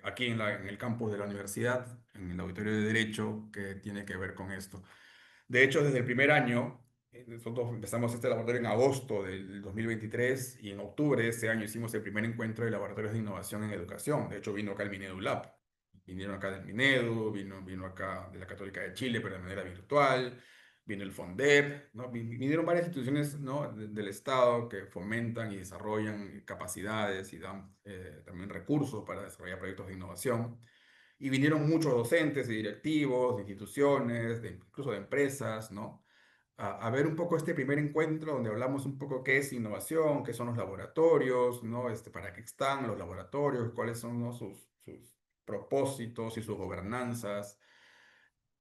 [SPEAKER 1] aquí en el campus de la universidad, en el auditorio de Derecho, que tiene que ver con esto. De hecho, desde el primer año, nosotros empezamos este laboratorio en agosto del 2023 y en octubre de ese año hicimos el primer encuentro de laboratorios de innovación en educación. De hecho, vino acá el Minedu Lab. Vinieron acá del Minedu, vino acá de la Católica de Chile, pero de manera virtual. Vino el FONDEP, ¿no? Vinieron varias instituciones, ¿no? Del Estado que fomentan y desarrollan capacidades y dan también recursos para desarrollar proyectos de innovación. Y vinieron muchos docentes y directivos de instituciones, incluso de empresas, ¿no? A ver un poco este primer encuentro donde hablamos un poco qué es innovación, qué son los laboratorios, ¿no? Para qué están los laboratorios, cuáles son, ¿no? sus propósitos y sus gobernanzas.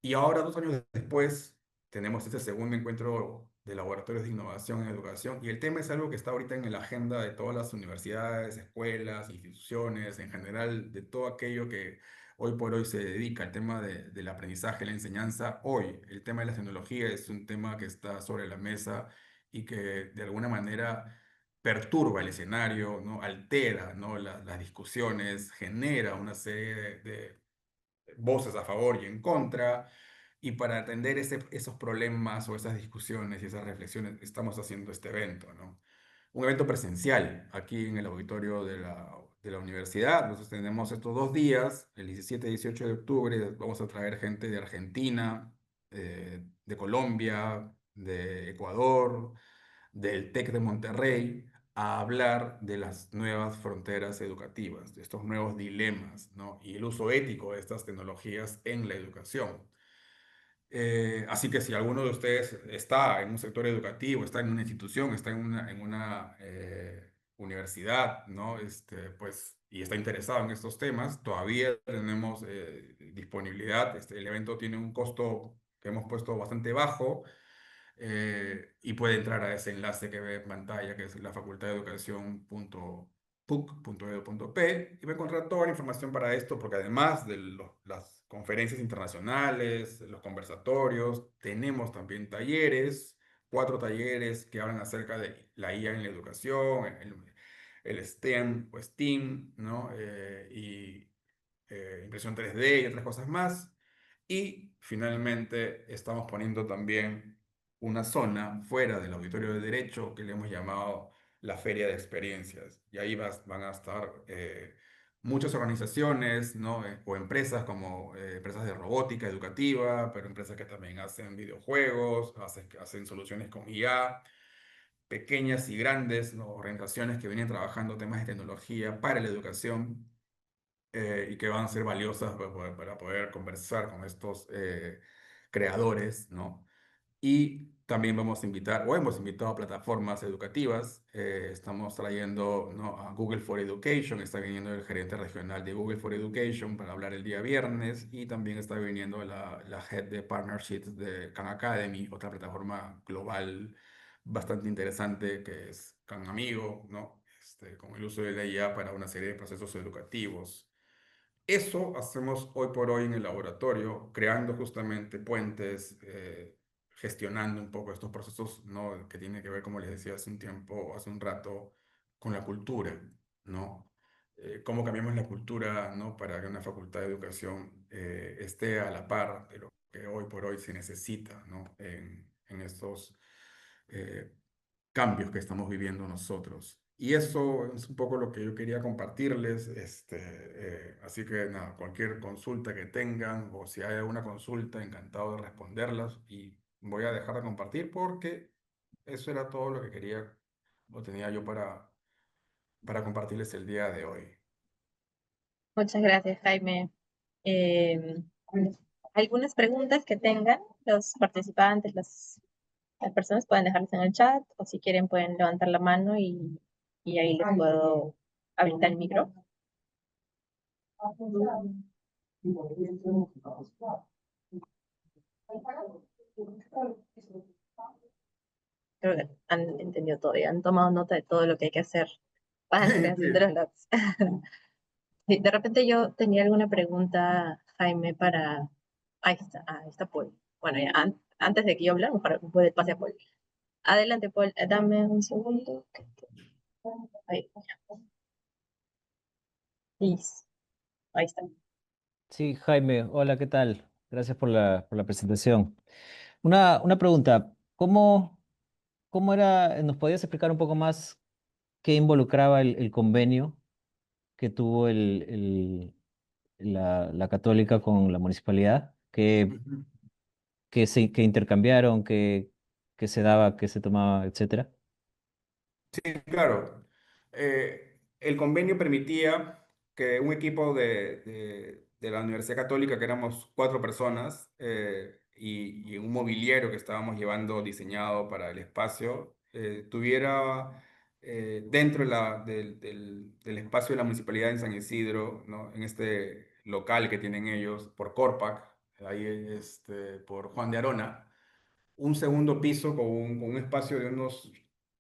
[SPEAKER 1] Y ahora, 2 años después, tenemos este segundo encuentro de laboratorios de innovación en educación. Y el tema es algo que está ahorita en la agenda de todas las universidades, escuelas, instituciones, en general, de todo aquello que hoy por hoy se dedica al tema del aprendizaje, la enseñanza. Hoy, el tema de la tecnología es un tema que está sobre la mesa y que de alguna manera perturba el escenario, ¿no? Altera, ¿no? Las discusiones, genera una serie de voces a favor y en contra, y para atender esos problemas o esas discusiones y esas reflexiones estamos haciendo este evento, ¿no? Un evento presencial aquí en el auditorio de la universidad. Entonces tenemos estos 2 días, el 17 y 18 de octubre, vamos a traer gente de Argentina, de Colombia, de Ecuador, del TEC de Monterrey, a hablar de las nuevas fronteras educativas, de estos nuevos dilemas, ¿no? Y el uso ético de estas tecnologías en la educación. Así que si alguno de ustedes está en un sector educativo, está en una institución, está en una universidad, ¿no? Pues, y está interesado en estos temas, todavía tenemos disponibilidad. El evento tiene un costo que hemos puesto bastante bajo, y puede entrar a ese enlace que ve en pantalla, que es la facultad de educación.tec. puc.edu.p y va a encontrar toda la información para esto, porque además de las conferencias internacionales, los conversatorios, tenemos también talleres, 4 talleres que hablan acerca de la IA en la educación, el STEM o STEAM, ¿no? Y impresión 3D y otras cosas más. Y finalmente estamos poniendo también una zona fuera del auditorio de derecho que le hemos llamado la Feria de Experiencias. Y ahí van a estar muchas organizaciones, ¿no? O empresas como empresas de robótica educativa, pero empresas que también hacen videojuegos, hacen soluciones con IA, pequeñas y grandes, ¿no? Organizaciones que vienen trabajando temas de tecnología para la educación y que van a ser valiosas para poder conversar con estos creadores, ¿no? Y también vamos a invitar, o hemos invitado a plataformas educativas. Estamos trayendo, ¿no? a Google for Education, está viniendo el gerente regional de Google for Education para hablar el día viernes, y también está viniendo la head de partnerships de Khan Academy, otra plataforma global bastante interesante que es Khan Amigo, ¿no? Con el uso de la IA para una serie de procesos educativos. Eso hacemos hoy por hoy en el laboratorio, creando justamente puentes, gestionando un poco estos procesos, ¿no? Que tienen que ver, como les decía hace un tiempo, hace un rato, con la cultura, ¿no? Cómo cambiamos la cultura, ¿no? Para que una facultad de educación esté a la par de lo que hoy por hoy se necesita, ¿no? En estos eh, cambios que estamos viviendo nosotros. Y eso es un poco lo que yo quería compartirles. Así que nada, cualquier consulta que tengan o si hay alguna consulta, encantado de responderlas, y voy a dejar de compartir porque eso era todo lo que quería o tenía yo para compartirles el día de hoy.
[SPEAKER 2] Muchas gracias, Jaime. Eh, Algunas preguntas que tengan los participantes, las personas pueden dejarlas en el chat o si quieren pueden levantar la mano y ahí les puedo habilitar el micro. Creo que han entendido todo y han tomado nota de todo lo que hay que hacer para la creación de los
[SPEAKER 1] Bien.
[SPEAKER 2] labs. Sí, de repente yo tenía alguna pregunta, Jaime, para... ahí está Paul. Bueno, ya, antes de que yo hable, mejor puede pasar a Paul. Adelante, Paul, dame un segundo. Ahí, listo, ahí está.
[SPEAKER 3] Sí, Jaime, hola, ¿qué tal? Gracias por la presentación. Una pregunta, ¿cómo era, nos podías explicar un poco más qué involucraba el convenio que tuvo la Católica con la municipalidad? Que intercambiaron, que se daba, que se tomaba, etcétera?
[SPEAKER 1] Sí, claro. El convenio permitía que un equipo de la Universidad Católica, que éramos 4 personas, y un mobiliario que estábamos llevando diseñado para el espacio, tuviera dentro del espacio de la Municipalidad de San Isidro, ¿no? En este local que tienen ellos por Corpac, ahí por Juan de Arona, un segundo piso con un espacio de unos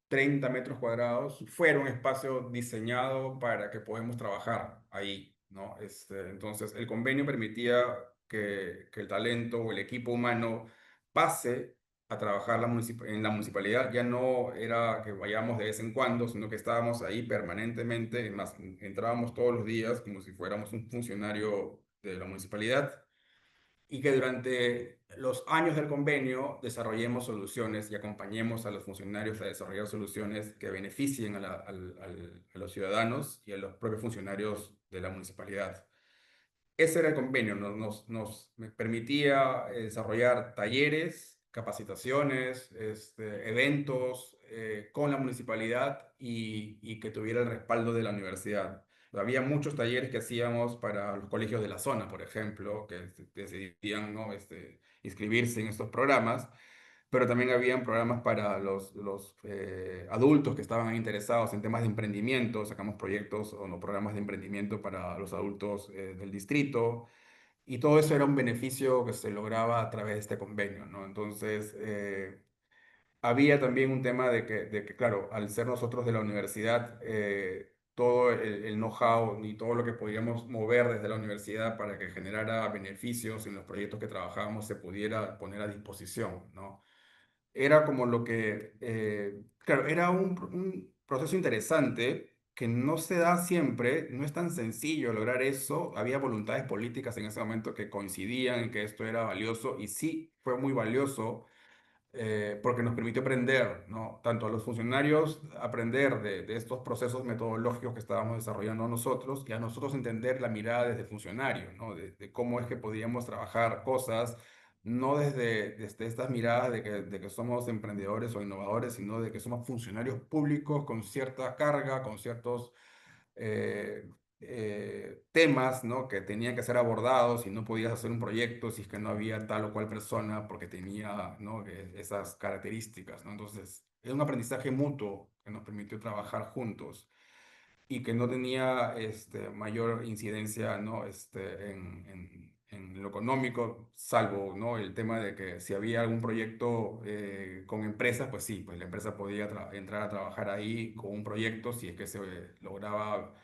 [SPEAKER 1] 30 metros cuadrados, fuera un espacio diseñado para que podamos trabajar ahí, ¿no? Entonces, el convenio permitía que el talento o el equipo humano pase a trabajar en la municipalidad. Ya no era que vayamos de vez en cuando, sino que estábamos ahí permanentemente, es más, entrábamos todos los días como si fuéramos un funcionario de la municipalidad, y que durante los años del convenio desarrollemos soluciones y acompañemos a los funcionarios a desarrollar soluciones que beneficien a los ciudadanos y a los propios funcionarios de la municipalidad. Ese era el convenio, nos permitía desarrollar talleres, capacitaciones, eventos con la municipalidad, y que tuviera el respaldo de la universidad. Había muchos talleres que hacíamos para los colegios de la zona, por ejemplo, que decidían, ¿no? Inscribirse en estos programas, pero también habían programas para los adultos que estaban interesados en temas de emprendimiento. Sacamos proyectos o no, programas de emprendimiento para los adultos del distrito, y todo eso era un beneficio que se lograba a través de este convenio, ¿no? Entonces, había también un tema de que, claro, al ser nosotros de la universidad, todo el know-how y todo lo que podíamos mover desde la universidad para que generara beneficios en los proyectos que trabajábamos se pudiera poner a disposición, ¿no? Era como lo que, claro, era un proceso interesante que no se da siempre, no es tan sencillo lograr eso. Había voluntades políticas en ese momento que coincidían en que esto era valioso y sí fue muy valioso porque nos permitió aprender, ¿no? Tanto a los funcionarios aprender de estos procesos metodológicos que estábamos desarrollando nosotros y a nosotros entender la mirada desde el funcionario, ¿no? De cómo es que podíamos trabajar cosas, no desde estas miradas de que somos emprendedores o innovadores, sino de que somos funcionarios públicos con cierta carga, con ciertos eh, temas, ¿no? Que tenían que ser abordados y no podías hacer un proyecto si es que no había tal o cual persona porque tenía, ¿no? Esas características, ¿no? Entonces, es un aprendizaje mutuo que nos permitió trabajar juntos y que no tenía mayor incidencia, ¿no? En lo económico, salvo, ¿no? El tema de que si había algún proyecto con empresas, pues sí, pues la empresa podía entrar a trabajar ahí con un proyecto si es que se lograba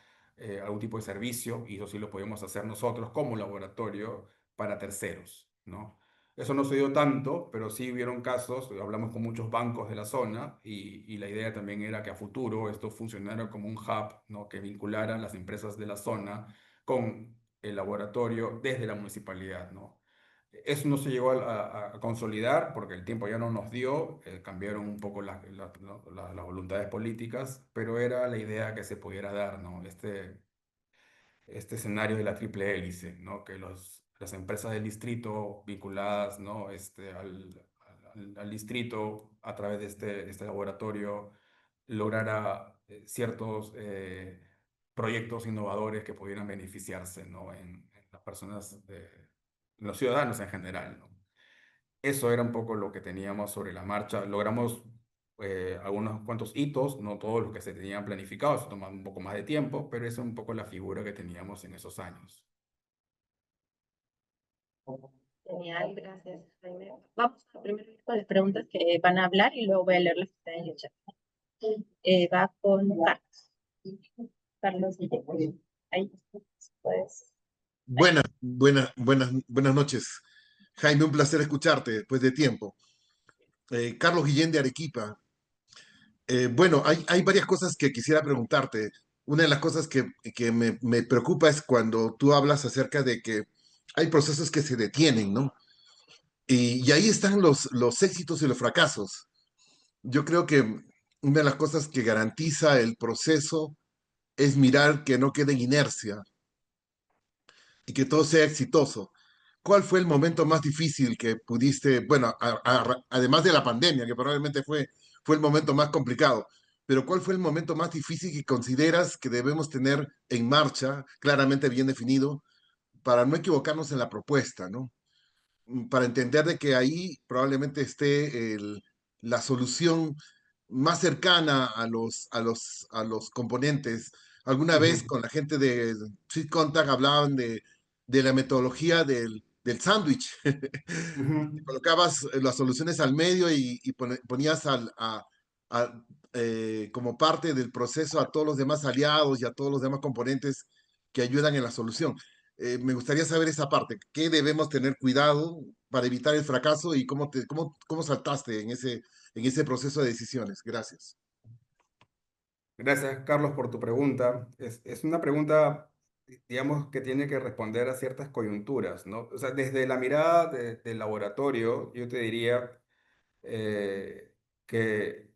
[SPEAKER 1] algún tipo de servicio, y eso sí lo podíamos hacer nosotros como laboratorio para terceros, ¿no? Eso no se dio tanto, pero sí hubieron casos, hablamos con muchos bancos de la zona y la idea también era que a futuro esto funcionara como un hub, ¿no? Que vinculara las empresas de la zona con el laboratorio desde la municipalidad, ¿no? Eso no se llegó a consolidar porque el tiempo ya no nos dio, cambiaron un poco ¿no? Las voluntades políticas, pero era la idea que se pudiera dar, ¿no? Este escenario de la triple hélice, ¿no? Que las empresas del distrito vinculadas, ¿no? Al distrito a través de este laboratorio lograra ciertos proyectos innovadores que pudieran beneficiarse, ¿no? En las personas, en los ciudadanos en general, ¿no? Eso era un poco lo que teníamos sobre la marcha. Logramos algunos cuantos hitos, no todos los que se tenían planificados, eso toma un poco más de tiempo, pero esa es un poco la figura que teníamos en esos años.
[SPEAKER 2] Genial, gracias, Jaime. Vamos a primero ir con las preguntas que van a hablar y luego voy a leer las que están en el chat. Va con Carlos. Carlos Guillén. Ahí, pues.
[SPEAKER 4] Buenas noches. Jaime, un placer escucharte después de tiempo. Carlos Guillén de Arequipa. Bueno, hay varias cosas que quisiera preguntarte. Una de las cosas que me preocupa es cuando tú hablas acerca de que hay procesos que se detienen, ¿no? Y ahí están los éxitos y los fracasos. Yo creo que una de las cosas que garantiza el proceso es mirar que no quede en inercia y que todo sea exitoso. ¿Cuál fue el momento más difícil que pudiste, bueno, además de la pandemia, que probablemente fue el momento más complicado, pero cuál fue el momento más difícil que consideras que debemos tener en marcha, claramente bien definido, para no equivocarnos en la propuesta, ¿no? Para entender de que ahí probablemente esté la solución más cercana a los componentes. Alguna vez
[SPEAKER 1] Ujú,
[SPEAKER 4] con la gente de Sweet Contact hablaban de la metodología del sándwich.
[SPEAKER 1] ujú.
[SPEAKER 4] Colocabas las soluciones al medio y ponías a, como parte del proceso a todos los demás aliados y a todos los demás componentes que ayudan en la solución. Me gustaría saber esa parte. ¿Qué debemos tener cuidado para evitar el fracaso y cómo saltaste en ese proceso de decisiones? Gracias.
[SPEAKER 1] Gracias, Carlos, por tu pregunta. Es una pregunta, digamos, que tiene que responder a ciertas coyunturas, ¿no? O sea, desde la mirada del laboratorio, yo te diría que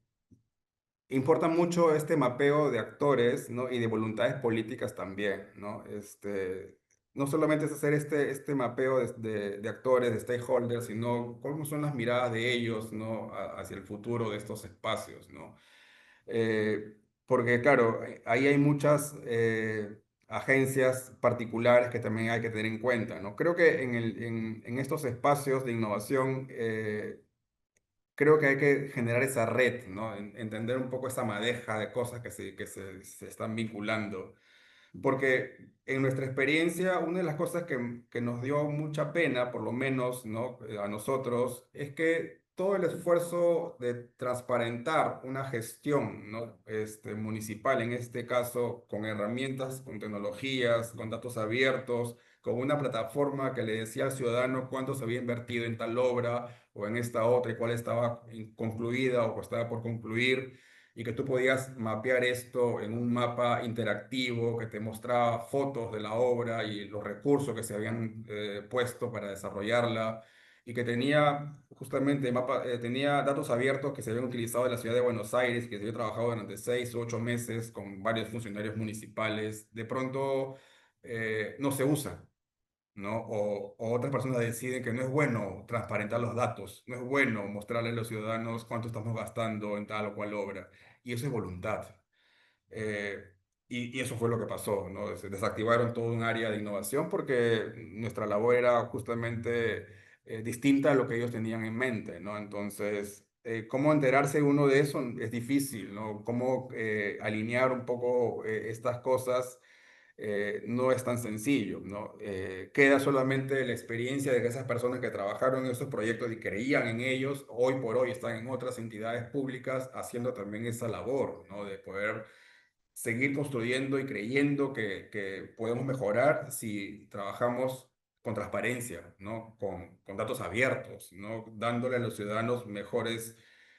[SPEAKER 1] importa mucho este mapeo de actores, ¿no? Y de voluntades políticas también, ¿no? No solamente es hacer este mapeo de actores, de stakeholders, sino cómo son las miradas de ellos, ¿no? Hacia el futuro de estos espacios, ¿no? Porque, claro, ahí hay muchas agencias particulares que también hay que tener en cuenta, ¿no? Creo que en estos espacios de innovación, creo que hay que generar esa red, ¿no? Entender un poco esa madeja de cosas que se están vinculando. Porque en nuestra experiencia, una de las cosas que nos dio mucha pena, por lo menos, ¿no? A nosotros, es que todo el esfuerzo de transparentar una gestión, ¿no? Municipal, en este caso, con herramientas, con tecnologías, con datos abiertos, con una plataforma que le decía al ciudadano cuánto se había invertido en tal obra o en esta otra y cuál estaba concluida o estaba por concluir, y que tú podías mapear esto en un mapa interactivo que te mostraba fotos de la obra y los recursos que se habían puesto para desarrollarla, y que tenía justamente tenía datos abiertos que se habían utilizado en la ciudad de Buenos Aires, que se había trabajado durante 6 u 8 meses con varios funcionarios municipales. De pronto no se usa, ¿no? O otras personas deciden que no es bueno transparentar los datos, no es bueno mostrarle a los ciudadanos cuánto estamos gastando en tal o cual obra. Y eso es voluntad. Eh, y eso fue lo que pasó, ¿no? Se desactivaron todo un área de innovación porque nuestra labor era justamente distinta a lo que ellos tenían en mente, ¿no? Entonces, ¿cómo enterarse uno de eso? Es difícil, ¿no? Cómo alinear un poco estas cosas no es tan sencillo, ¿no? Queda solamente la experiencia de que esas personas que trabajaron en esos proyectos y creían en ellos, hoy por hoy están en otras entidades públicas haciendo también esa labor, ¿no? De poder seguir construyendo y creyendo que podemos mejorar si trabajamos con transparencia, ¿no? Con datos abiertos, ¿no? Dándole a los ciudadanos mejores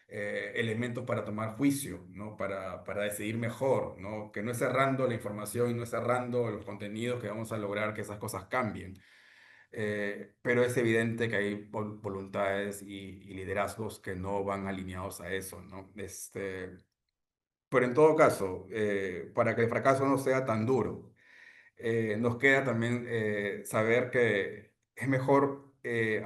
[SPEAKER 1] elementos para tomar juicio, ¿no? Para decidir mejor, ¿no? Que no es cerrando la información y no es cerrando los contenidos que vamos a lograr que esas cosas cambien. Pero es evidente que hay voluntades y liderazgos que no van alineados a eso, ¿no? Pero en todo caso, para que el fracaso no sea tan duro, nos queda también saber que es mejor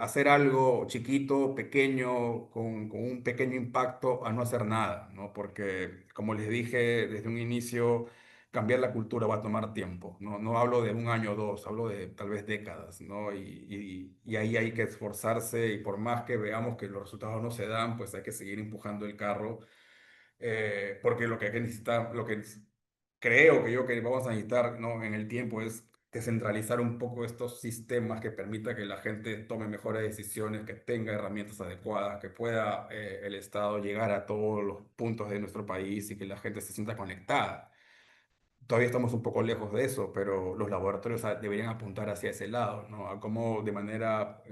[SPEAKER 1] hacer algo chiquito, pequeño, con un pequeño impacto, a no hacer nada, ¿no? Porque, como les dije desde un inicio, cambiar la cultura va a tomar tiempo, ¿no? No hablo de un año o dos, hablo de tal vez décadas, ¿no? Y ahí hay que esforzarse, y por más que veamos que los resultados no se dan, pues hay que seguir empujando el carro, porque lo que hay que necesitar, creo que vamos a necesitar, ¿no? En el tiempo, es descentralizar un poco estos sistemas que permita que la gente tome mejores decisiones, que tenga herramientas adecuadas, que pueda el Estado llegar a todos los puntos de nuestro país y que la gente se sienta conectada. Todavía estamos un poco lejos de eso, pero los laboratorios deberían apuntar hacia ese lado, ¿no? A cómo de manera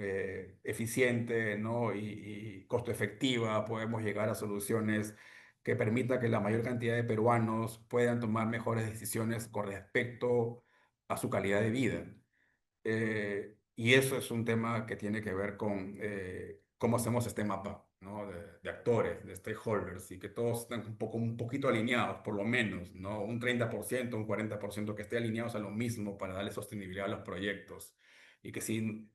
[SPEAKER 1] eficiente, ¿no? y costo efectiva podemos llegar a soluciones que permitan que la mayor cantidad de peruanos puedan tomar mejores decisiones con respecto a su calidad de vida. Y eso es un tema que tiene que ver con cómo hacemos este mapa, ¿no? De actores, de stakeholders, y que todos estén un poquito alineados, por lo menos, ¿no? Un 30%, un 40% que esté alineados a lo mismo para darle sostenibilidad a los proyectos, y que si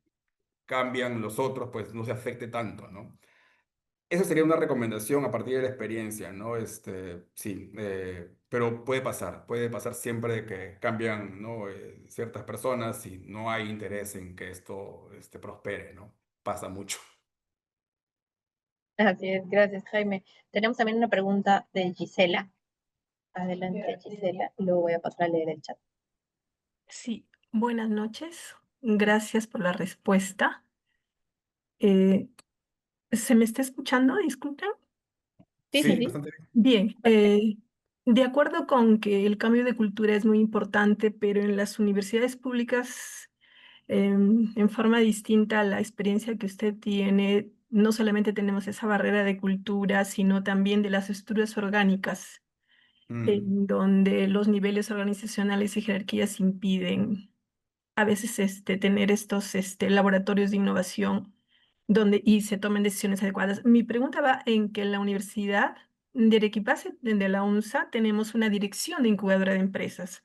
[SPEAKER 1] cambian los otros, pues no se afecte tanto, ¿no? Esa sería una recomendación a partir de la experiencia, ¿no? Sí, pero puede pasar siempre de que cambian, ¿no? Ciertas personas y no hay interés en que esto, prospere, ¿no? Pasa mucho.
[SPEAKER 2] Así es, gracias, Jaime. Tenemos también una pregunta de Gisela. Adelante, Gisela. Luego voy a pasar a leer el chat.
[SPEAKER 5] Sí, buenas noches. Gracias por la respuesta. Eh, ¿Se me está escuchando? Disculpen.
[SPEAKER 2] Sí, sí,
[SPEAKER 1] Sí,
[SPEAKER 2] sí.
[SPEAKER 1] bastante bien.
[SPEAKER 5] Bien, de acuerdo con que el cambio de cultura es muy importante, pero en las universidades públicas, en forma distinta a la experiencia que usted tiene, no solamente tenemos esa barrera de cultura, sino también de las estructuras orgánicas,
[SPEAKER 1] Mm,
[SPEAKER 5] en donde los niveles organizacionales y jerarquías impiden a veces tener estos laboratorios de innovación donde y se tomen decisiones adecuadas. Mi pregunta va en que en la Universidad de Arequipa, de la UNSA, tenemos una dirección de incubadora de empresas,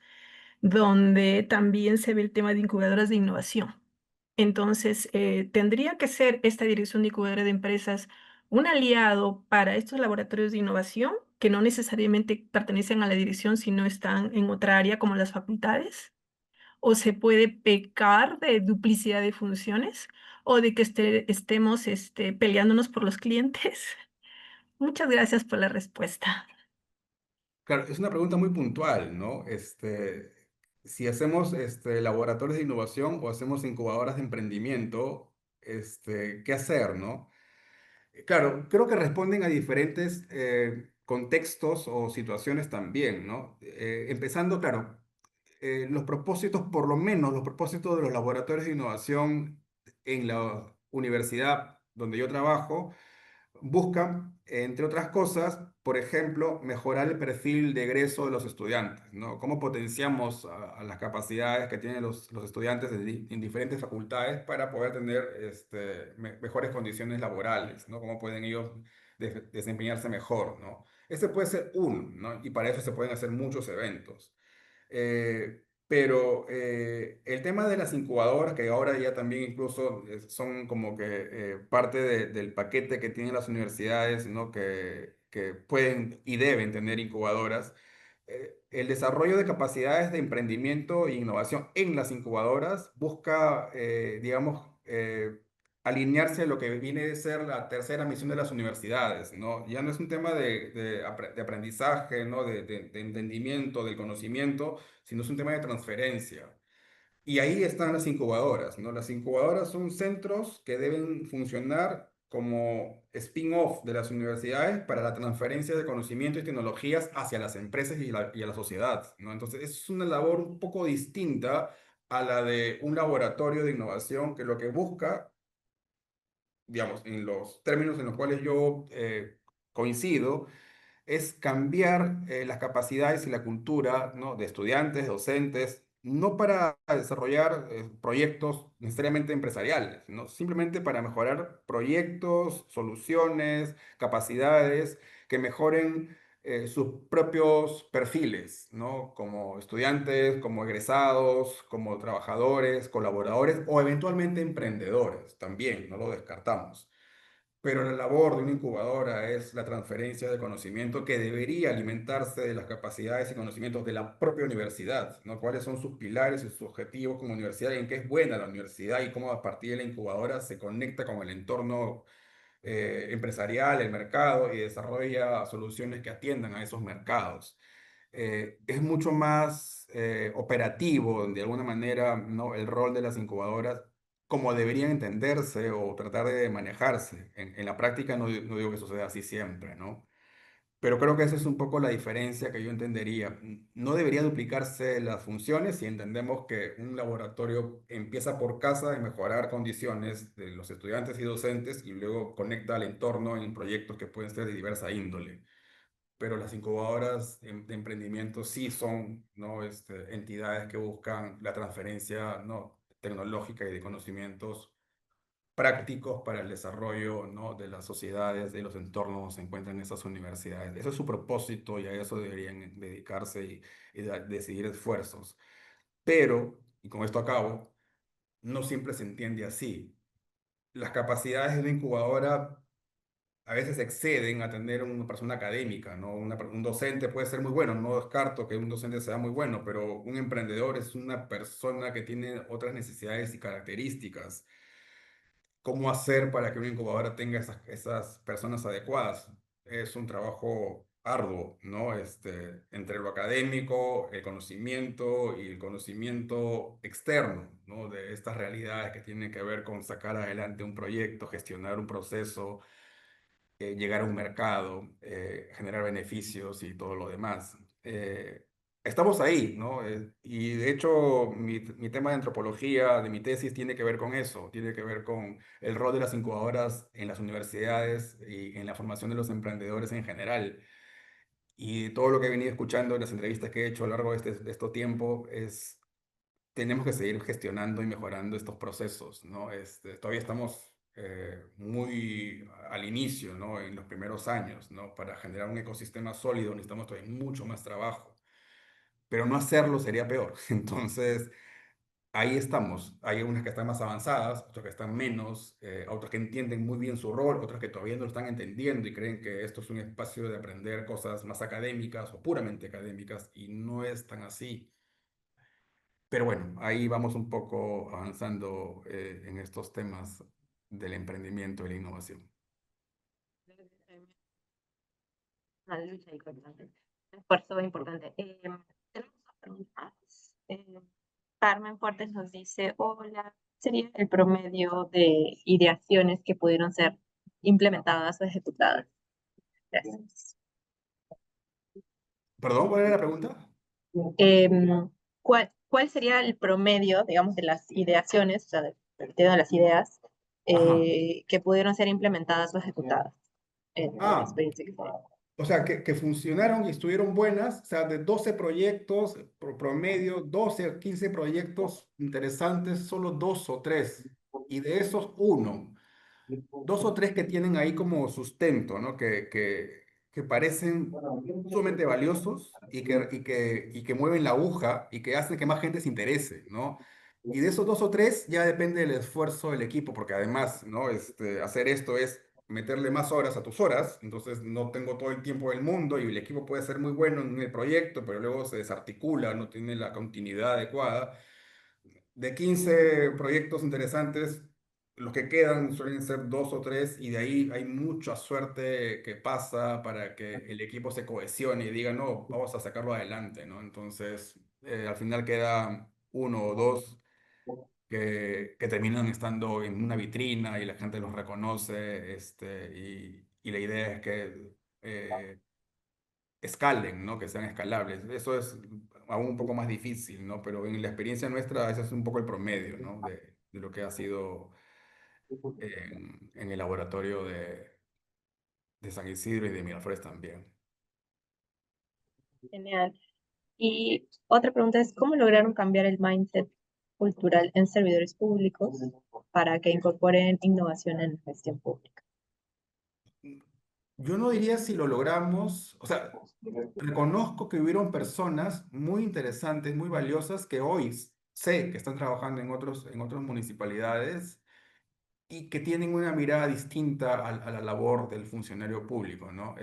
[SPEAKER 5] donde también se ve el tema de incubadoras de innovación. Entonces, tendría que ser esta dirección de incubadora de empresas un aliado para estos laboratorios de innovación que no necesariamente pertenecen a la dirección, sino están en otra área como las facultades, o se puede pecar de duplicidad de funciones o de que estemos peleándonos por los clientes. Muchas gracias por la respuesta.
[SPEAKER 1] Claro, es una pregunta muy puntual, ¿no? Si hacemos laboratorios de innovación o hacemos incubadoras de emprendimiento, ¿qué hacer, no? Claro, creo que responden a diferentes contextos o situaciones también, ¿no? Empezando, claro, los propósitos, por lo menos los propósitos de los laboratorios de innovación en la universidad donde yo trabajo, buscan, entre otras cosas, por ejemplo, mejorar el perfil de egreso de los estudiantes, ¿no? ¿Cómo potenciamos a las capacidades que tienen los estudiantes en diferentes facultades para poder tener mejores condiciones laborales, ¿no? ¿Cómo pueden ellos desempeñarse mejor, ¿no? Ese puede ser uno, ¿no? Y para eso se pueden hacer muchos eventos. Pero el tema de las incubadoras, que ahora ya también incluso son como que parte del paquete que tienen las universidades, ¿no? Que pueden y deben tener incubadoras. El desarrollo de capacidades de emprendimiento e innovación en las incubadoras busca, digamos, alinearse a lo que viene de ser la tercera misión de las universidades, ¿no? Ya no es un tema de aprendizaje, ¿no? De entendimiento, del conocimiento, sino es un tema de transferencia. Y ahí están las incubadoras, ¿no? Las incubadoras son centros que deben funcionar como spin-off de las universidades para la transferencia de conocimiento y tecnologías hacia las empresas y a la sociedad, ¿no? Entonces, es una labor un poco distinta a la de un laboratorio de innovación que lo que busca, digamos, en los términos en los cuales yo coincido, es cambiar las capacidades y la cultura, ¿no? De estudiantes, docentes, no para desarrollar proyectos necesariamente empresariales, ¿no? Simplemente para mejorar proyectos, soluciones, capacidades que mejoren sus propios perfiles, ¿no? Como estudiantes, como egresados, como trabajadores, colaboradores o eventualmente emprendedores también, no lo descartamos. Pero la labor de una incubadora es la transferencia de conocimiento que debería alimentarse de las capacidades y conocimientos de la propia universidad, ¿no? ¿Cuáles son sus pilares y sus objetivos como universidad y en qué es buena la universidad y cómo a partir de la incubadora se conecta con el entorno empresarial, el mercado y desarrolla soluciones que atiendan a esos mercados? Es mucho más operativo, de alguna manera, ¿no? El rol de las incubadoras, como deberían entenderse o tratar de manejarse. En la práctica no digo que suceda así siempre, ¿no? Pero creo que esa es un poco la diferencia que yo entendería. No debería duplicarse las funciones si entendemos que un laboratorio empieza por casa en mejorar condiciones de los estudiantes y docentes y luego conecta al entorno en proyectos que pueden ser de diversa índole. Pero las incubadoras de emprendimiento sí son, ¿no? Entidades que buscan la transferencia, ¿no? Tecnológica y de conocimientos prácticos para el desarrollo, ¿no? De las sociedades, de los entornos donde se encuentran esas universidades. Ese es su propósito y a eso deberían dedicarse y decidir esfuerzos. Pero, y con esto acabo, no siempre se entiende así. Las capacidades de una incubadora a veces exceden a tener una persona académica, ¿no? Un docente puede ser muy bueno, no descarto que un docente sea muy bueno, pero un emprendedor es una persona que tiene otras necesidades y características. ¿Cómo hacer para que una incubadora tenga esas personas adecuadas? Es un trabajo arduo, ¿no? Entre lo académico, el conocimiento y el conocimiento externo, ¿no? De estas realidades que tienen que ver con sacar adelante un proyecto, gestionar un proceso, llegar a un mercado, generar beneficios y todo lo demás. Estamos ahí, ¿no? Y de hecho, mi tema de antropología, de mi tesis, tiene que ver con eso, tiene que ver con el rol de las incubadoras en las universidades y en la formación de los emprendedores en general. Y todo lo que he venido escuchando en las entrevistas que he hecho a lo largo de este tiempo es tenemos que seguir gestionando y mejorando estos procesos, ¿no? Todavía estamos muy al inicio, ¿no? En los primeros años, ¿no? Para generar un ecosistema sólido necesitamos todavía mucho más trabajo, pero no hacerlo sería peor. Entonces, ahí estamos. Hay unas que están más avanzadas, otras que están menos, otras que entienden muy bien su rol, otras que todavía no lo están entendiendo y creen que esto es un espacio de aprender cosas más académicas o puramente académicas y no es tan así. Pero bueno, ahí vamos un poco avanzando en estos temas del emprendimiento y la innovación.
[SPEAKER 2] Una lucha importante, un esfuerzo importante. Tenemos dos preguntas. Carmen Fuertes nos dice, hola, ¿cuál sería el promedio de ideaciones que pudieron ser implementadas o ejecutadas? Gracias.
[SPEAKER 1] Perdón, ¿cuál era la pregunta?
[SPEAKER 2] ¿Cuál sería el promedio, digamos, de las ideaciones, o sea, de las ideas
[SPEAKER 1] Ajá.
[SPEAKER 2] que pudieron ser implementadas o ejecutadas en la
[SPEAKER 1] Ah,
[SPEAKER 2] experiencia que fue?
[SPEAKER 1] o sea, que funcionaron y estuvieron buenas, o sea, de 12 proyectos, promedio, 12 o 15 proyectos interesantes, solo dos o tres. Y de esos, uno. Dos o tres que tienen ahí como sustento, ¿no? Que parecen sumamente valiosos y que mueven la aguja y que hacen que más gente se interese, ¿no? Y de esos dos o tres ya depende del esfuerzo del equipo, porque además, ¿no? Hacer esto es meterle más horas a tus horas, entonces no tengo todo el tiempo del mundo y el equipo puede ser muy bueno en el proyecto, pero luego se desarticula, no tiene la continuidad adecuada. De 15 proyectos interesantes, los que quedan suelen ser dos o tres y de ahí hay mucha suerte que pasa para que el equipo se cohesione y diga, no, vamos a sacarlo adelante, ¿no? Entonces, al final queda uno o dos que terminan estando en una vitrina y la gente los reconoce, y la idea es que escalen, ¿no? Que sean escalables. Eso es aún un poco más difícil, ¿no? Pero en la experiencia nuestra, ese es un poco el promedio, ¿no? De lo que ha sido en el laboratorio de San Isidro y de Miraflores también.
[SPEAKER 2] Genial. Y otra pregunta es, ¿cómo lograron cambiar el mindset cultural en servidores públicos para que incorporen innovación en la gestión pública?
[SPEAKER 1] Yo no diría si lo logramos, o sea, reconozco que hubieron personas muy interesantes, muy valiosas, que hoy sé que están trabajando en otras municipalidades y que tienen una mirada distinta a la labor del funcionario público, ¿no?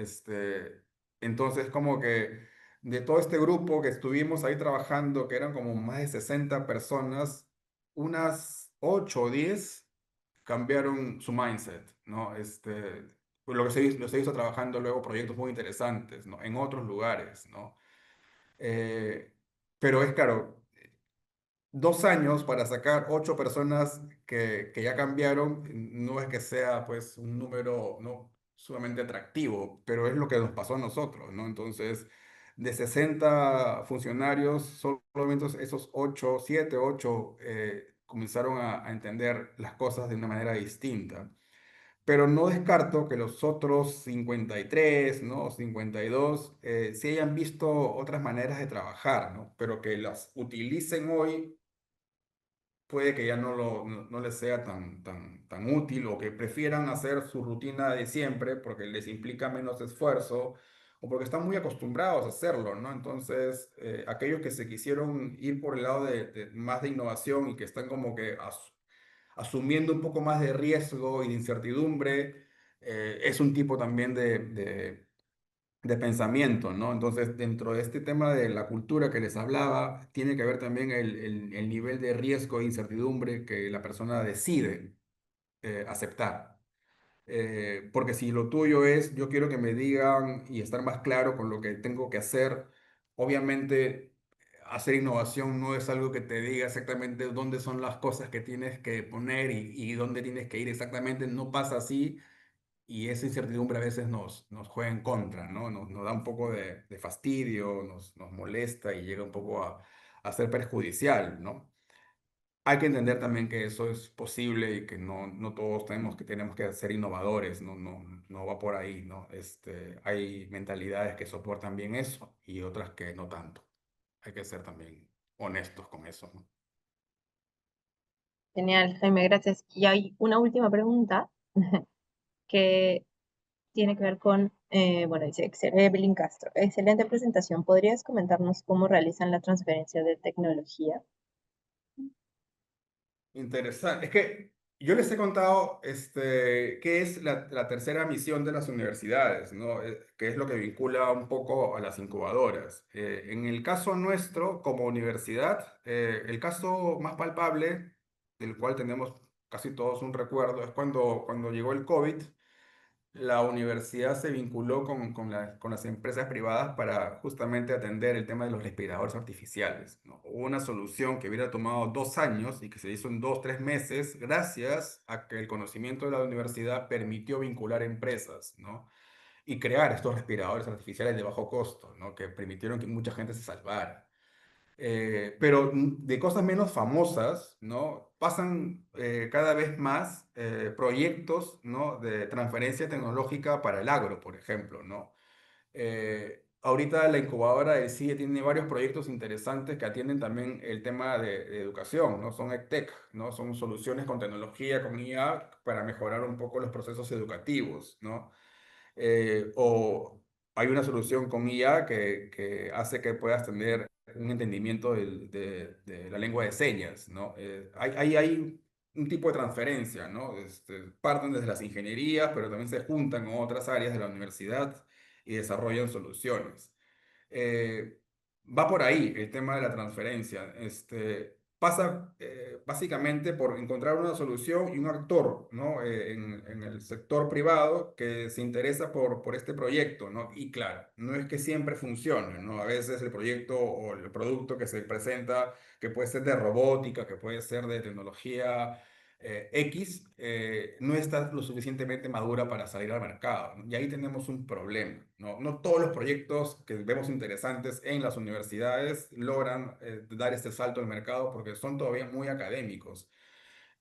[SPEAKER 1] Entonces, como que de todo este grupo que estuvimos ahí trabajando, que eran como más de 60 personas, unas 8 o 10 cambiaron su mindset, ¿no? Pues los he visto trabajando luego proyectos muy interesantes, ¿no? En otros lugares, ¿no? Eh, pero es claro, 2 años para sacar 8 personas que ya cambiaron, no es que sea pues un número no sumamente atractivo, pero es lo que nos pasó a nosotros, ¿no? Entonces, de 60 funcionarios, solamente esos 8, 7, 8 comenzaron a entender las cosas de una manera distinta. Pero no descarto que los otros 53, ¿no? 52, sí hayan visto otras maneras de trabajar, ¿no? Pero que las utilicen hoy puede que ya no les sea tan útil o que prefieran hacer su rutina de siempre porque les implica menos esfuerzo o porque están muy acostumbrados a hacerlo, ¿no? Entonces, aquellos que se quisieron ir por el lado de más de innovación y que están como que asumiendo un poco más de riesgo y de incertidumbre, es un tipo también de pensamiento, ¿no? Entonces, dentro de este tema de la cultura que les hablaba, tiene que haber también el nivel de riesgo e incertidumbre que la persona decide aceptar. Porque si lo tuyo es, yo quiero que me digan y estar más claro con lo que tengo que hacer, obviamente hacer innovación no es algo que te diga exactamente dónde son las cosas que tienes que poner y dónde tienes que ir exactamente, no pasa así y esa incertidumbre a veces nos juega en contra, ¿no? Nos da un poco de fastidio, nos molesta y llega un poco a ser perjudicial, ¿no? Hay que entender también que eso es posible y que no todos tenemos que ser innovadores, no va por ahí, ¿no? Hay mentalidades que soportan bien eso y otras que no tanto. Hay que ser también honestos con eso, ¿no?
[SPEAKER 2] Genial, Jaime, gracias. Y hay una última pregunta que tiene que ver con, bueno, dice Evelyn Castro. Excelente presentación. ¿Podrías comentarnos cómo realizan la transferencia de tecnología?
[SPEAKER 1] Interesante. Es que yo les he contado qué es la tercera misión de las universidades, ¿no? Que es lo que vincula un poco a las incubadoras. En el caso nuestro, como universidad, el caso más palpable, del cual tenemos casi todos un recuerdo, es cuando llegó el COVID la universidad se vinculó con las empresas privadas para justamente atender el tema de los respiradores artificiales, ¿no? Hubo una solución que hubiera tomado 2 años y que se hizo en 2, 3 meses, gracias a que el conocimiento de la universidad permitió vincular empresas, ¿no? Y crear estos respiradores artificiales de bajo costo, ¿no? Que permitieron que mucha gente se salvara. Pero de cosas menos famosas, ¿no? Pasan cada vez más proyectos, ¿no? De transferencia tecnológica para el agro, por ejemplo, ¿no? Ahorita la incubadora de CIE tiene varios proyectos interesantes que atienden también el tema de educación, ¿no? Son EdTech, ¿no? Son soluciones con tecnología, con IA, para mejorar un poco los procesos educativos, ¿no? O hay una solución con IA que hace que puedas tener un entendimiento de la lengua de señas, ¿no? Hay un tipo de transferencia, ¿no? Parten desde las ingenierías, pero también se juntan con otras áreas de la universidad y desarrollan soluciones. Eh, Va por ahí el tema de la transferencia. Pasa básicamente por encontrar una solución y un actor, ¿no? En el sector privado que se interesa por este proyecto, ¿no? Y claro, no es que siempre funcione, ¿no? A veces el proyecto o el producto que se presenta, que puede ser de robótica, que puede ser de tecnología X, no está lo suficientemente madura para salir al mercado, ¿no? Y ahí tenemos un problema, ¿no? No todos los proyectos que vemos interesantes en las universidades logran dar este salto al mercado porque son todavía muy académicos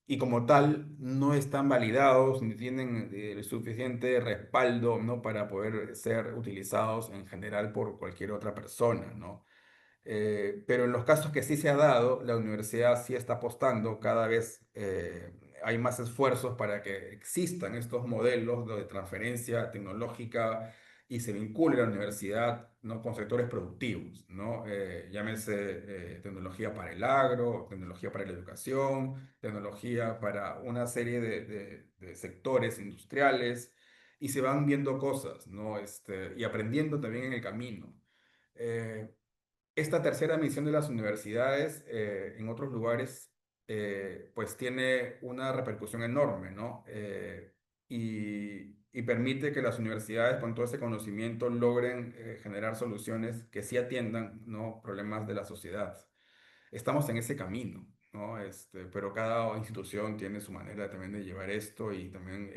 [SPEAKER 1] y como tal no están validados ni tienen el suficiente respaldo, ¿no? Para poder ser utilizados en general por cualquier otra persona, ¿no? Pero en los casos que sí se ha dado, la universidad sí está apostando, cada vez hay más esfuerzos para que existan estos modelos de transferencia tecnológica y se vincule la universidad, ¿no? Con sectores productivos, ¿no? Llámese tecnología para el agro, tecnología para la educación, tecnología para una serie de sectores industriales y se van viendo cosas, ¿no? Y aprendiendo también en el camino. Eh, Esta tercera misión de las universidades en otros lugares pues tiene una repercusión enorme, ¿no? Y permite que las universidades con todo ese conocimiento logren generar soluciones que sí atiendan, ¿no? Problemas de la sociedad. Estamos en ese camino, ¿no? Pero cada institución tiene su manera también de llevar esto y también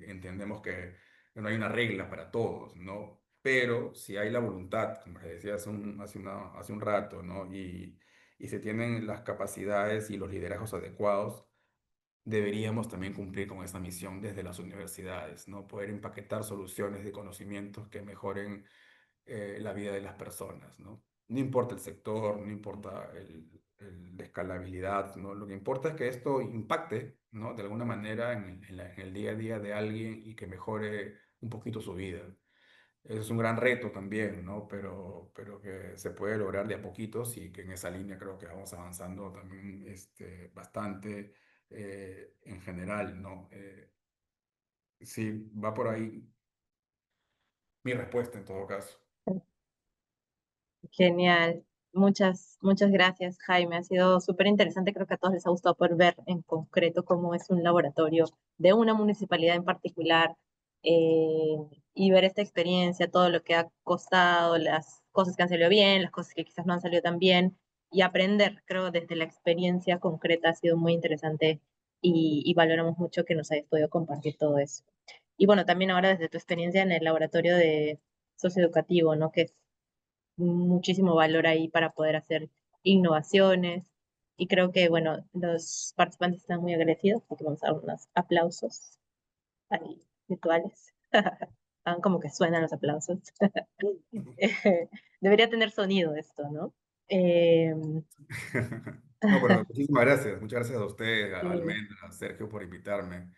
[SPEAKER 1] entendemos que no hay una regla para todos, ¿no? Pero si hay la voluntad, como les decía hace un rato, ¿no? Y se tienen las capacidades y los liderazgos adecuados, deberíamos también cumplir con esta misión desde las universidades, ¿no? Poder empaquetar soluciones de conocimientos que mejoren la vida de las personas, ¿no? No importa el sector, no importa la escalabilidad, ¿no? Lo que importa es que esto impacte, ¿no? De alguna manera en el día a día de alguien y que mejore un poquito su vida. Eso es un gran reto también, ¿no? Pero que se puede lograr de a poquitos y que en esa línea creo que vamos avanzando también bastante en general, ¿no? Sí, va por ahí mi respuesta en todo caso.
[SPEAKER 2] Genial. Muchas gracias, Jaime. Ha sido súper interesante. Creo que a todos les ha gustado poder ver en concreto cómo es un laboratorio de una municipalidad en particular eh, y ver esta experiencia, todo lo que ha costado, las cosas que han salido bien, las cosas que quizás no han salido tan bien y aprender. Creo desde la experiencia concreta ha sido muy interesante y valoramos mucho que nos hayas podido compartir todo eso. Y bueno, también ahora desde tu experiencia en el laboratorio de socioeducativo, ¿no? Que es muchísimo valor ahí para poder hacer innovaciones. Y creo que, bueno, los participantes están muy agradecidos, porque vamos a dar unos aplausos ahí virtuales. Hagan como que suenan los aplausos. Debería tener sonido esto, ¿no? Eh,
[SPEAKER 1] No, pero muchísimas gracias. Muchas gracias a usted, a
[SPEAKER 2] sí,
[SPEAKER 1] Almendra, a Sergio por invitarme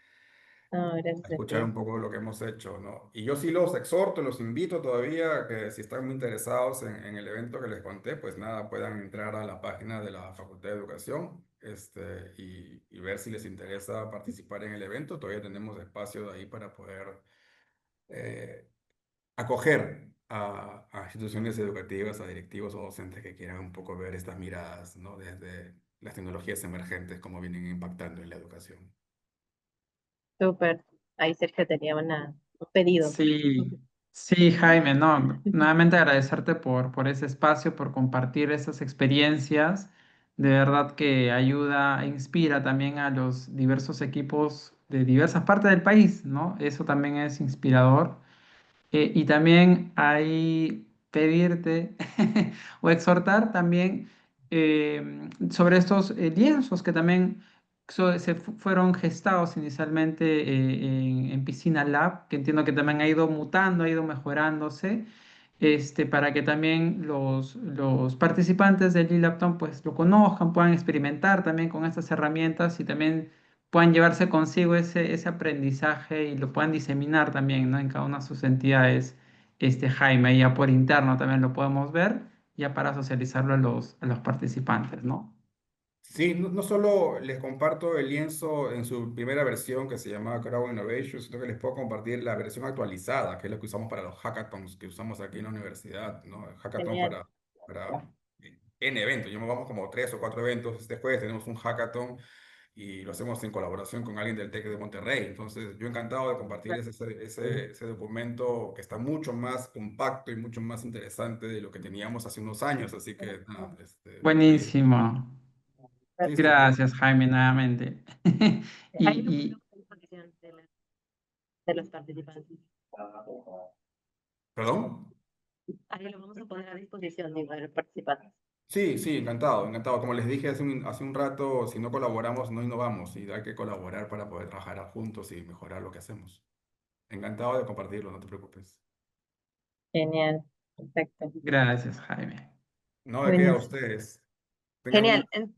[SPEAKER 2] no,
[SPEAKER 1] a
[SPEAKER 2] gracias a
[SPEAKER 1] escuchar
[SPEAKER 2] ti.
[SPEAKER 1] un poco de lo que hemos hecho, ¿no? Y yo sí los exhorto, los invito todavía que si están muy interesados en el evento que les conté, pues nada, puedan entrar a la página de la Facultad de Educación, y ver si les interesa participar en el evento. Todavía tenemos espacio ahí para poder eh, acoger a instituciones educativas, a directivos o docentes que quieran un poco ver estas miradas, ¿no? Desde las tecnologías emergentes, cómo vienen impactando en la educación.
[SPEAKER 2] Súper. Ahí Sergio tenía pedido.
[SPEAKER 6] Sí, sí, Jaime, no, nuevamente agradecerte por ese espacio, por compartir esas experiencias. De verdad que ayuda e inspira también a los diversos equipos de diversas partes del país, ¿no? Eso también es inspirador. Y también ahí pedirte o exhortar también sobre estos lienzos que también fueron gestados inicialmente en Piscina Lab, que entiendo que también ha ido mutando, ha ido mejorándose, para que también los participantes del e-Laptop pues lo conozcan, puedan experimentar también con estas herramientas y también puedan llevarse consigo ese aprendizaje y lo puedan diseminar también, ¿no? En cada una de sus entidades, Jaime, ya por interno también lo podemos ver, ya para socializarlo a los participantes, ¿no?
[SPEAKER 1] Sí, no solo les comparto el lienzo en su primera versión que se llama Crowd Innovation, sino que les puedo compartir la versión actualizada, que es la que usamos para los hackathons que usamos aquí en la universidad, ¿no? El hackathon
[SPEAKER 2] Genial.
[SPEAKER 1] para N eventos. Llevamos como 3 o 4 eventos. Este jueves tenemos un hackathon y lo hacemos en colaboración con alguien del TEC de Monterrey. Entonces, yo encantado de compartirles ese documento que está mucho más compacto y mucho más interesante de lo que teníamos hace unos años. Así que, nada, feliz.
[SPEAKER 6] Buenísimo.
[SPEAKER 1] Sí, sí,
[SPEAKER 2] Perfecto.
[SPEAKER 6] Gracias, Jaime, nuevamente.
[SPEAKER 2] Ahí lo
[SPEAKER 6] Y,
[SPEAKER 2] ponemos a disposición de los participantes.
[SPEAKER 1] ¿Perdón?
[SPEAKER 2] Ahí lo vamos a poner a disposición, digo, de los participantes.
[SPEAKER 1] Sí, sí, encantado, encantado. Como les dije hace un rato, si no colaboramos, no innovamos y hay que colaborar para poder trabajar juntos y mejorar lo que hacemos. Encantado de compartirlo, no te preocupes.
[SPEAKER 2] Genial. Perfecto.
[SPEAKER 6] gracias, Jaime.
[SPEAKER 1] No, de qué a
[SPEAKER 2] Buenísimo.
[SPEAKER 1] ustedes. Tengan una...
[SPEAKER 2] Genial.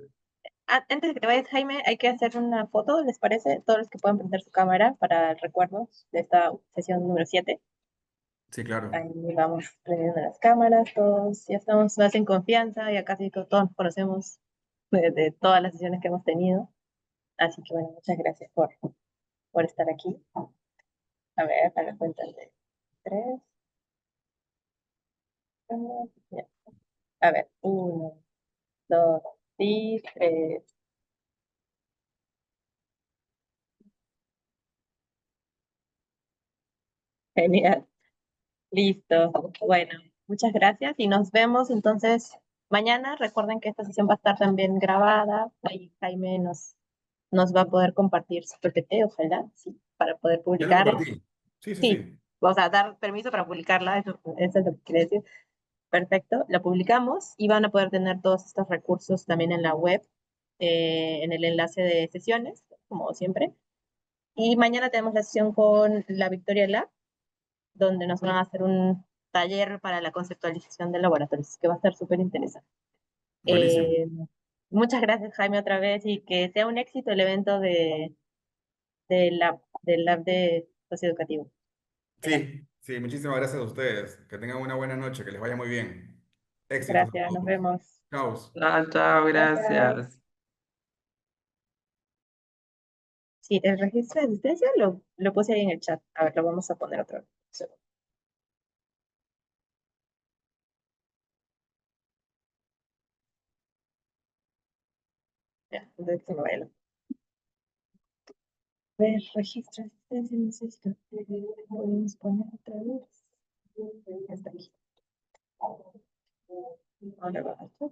[SPEAKER 2] Antes de que te vayas, Jaime, hay que hacer una foto, ¿les parece? Todos los que puedan prender su cámara para el recuerdo de esta sesión número 7.
[SPEAKER 1] Sí, claro.
[SPEAKER 2] Ahí vamos prendiendo las cámaras, todos ya estamos más en confianza, ya casi todos nos conocemos de todas las sesiones que hemos tenido. Así que bueno, muchas gracias por estar aquí. A ver, a la cuenta de 3. Ya. A ver, 1, 2 y 3. Genial. Listo. Bueno, muchas gracias y nos vemos entonces mañana. Recuerden que esta sesión va a estar también grabada. Ahí Jaime nos va a poder compartir su PPT, ojalá, sí, para poder
[SPEAKER 1] Ya lo
[SPEAKER 2] publicarla.
[SPEAKER 1] compartí. Sí, sí,
[SPEAKER 2] Sí,
[SPEAKER 1] sí.
[SPEAKER 2] o sea, dar permiso para publicarla, eso es lo que quiere decir. Perfecto, la publicamos y van a poder tener todos estos recursos también en la web, en el enlace de sesiones, como siempre. Y mañana tenemos la sesión con la Victoria Lab, donde nos van a hacer un taller para la conceptualización del laboratorio, así que va a estar súper interesante.
[SPEAKER 1] Buenísimo.
[SPEAKER 2] Muchas gracias, Jaime, otra vez, y que sea un éxito el evento del lab de socioeducativo.
[SPEAKER 1] Sí, sí, muchísimas gracias a ustedes. Que tengan una buena noche, que les vaya muy bien. Éxitos a
[SPEAKER 2] Gracias, nos
[SPEAKER 1] todos.
[SPEAKER 2] vemos.
[SPEAKER 1] Chao.
[SPEAKER 6] Chao, chao,
[SPEAKER 2] Gracias.
[SPEAKER 6] gracias.
[SPEAKER 2] Sí, el registro de asistencia lo puse ahí en el chat. A ver, lo vamos a poner otra vez. Ya, entonces que me vaya. A ver, registro de asistencia, necesito. Podemos poner otra vez. Ya está aquí. Ahora va al chat.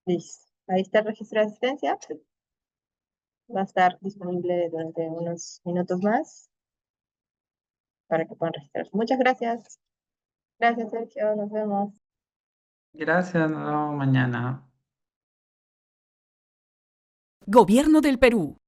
[SPEAKER 2] Listo. Ahí está el registro de asistencia. Va a estar disponible durante unos minutos más para que puedan registrarse. Muchas gracias. Gracias, Sergio. Nos vemos.
[SPEAKER 6] Gracias, nos vemos mañana.
[SPEAKER 7] Gobierno del Perú.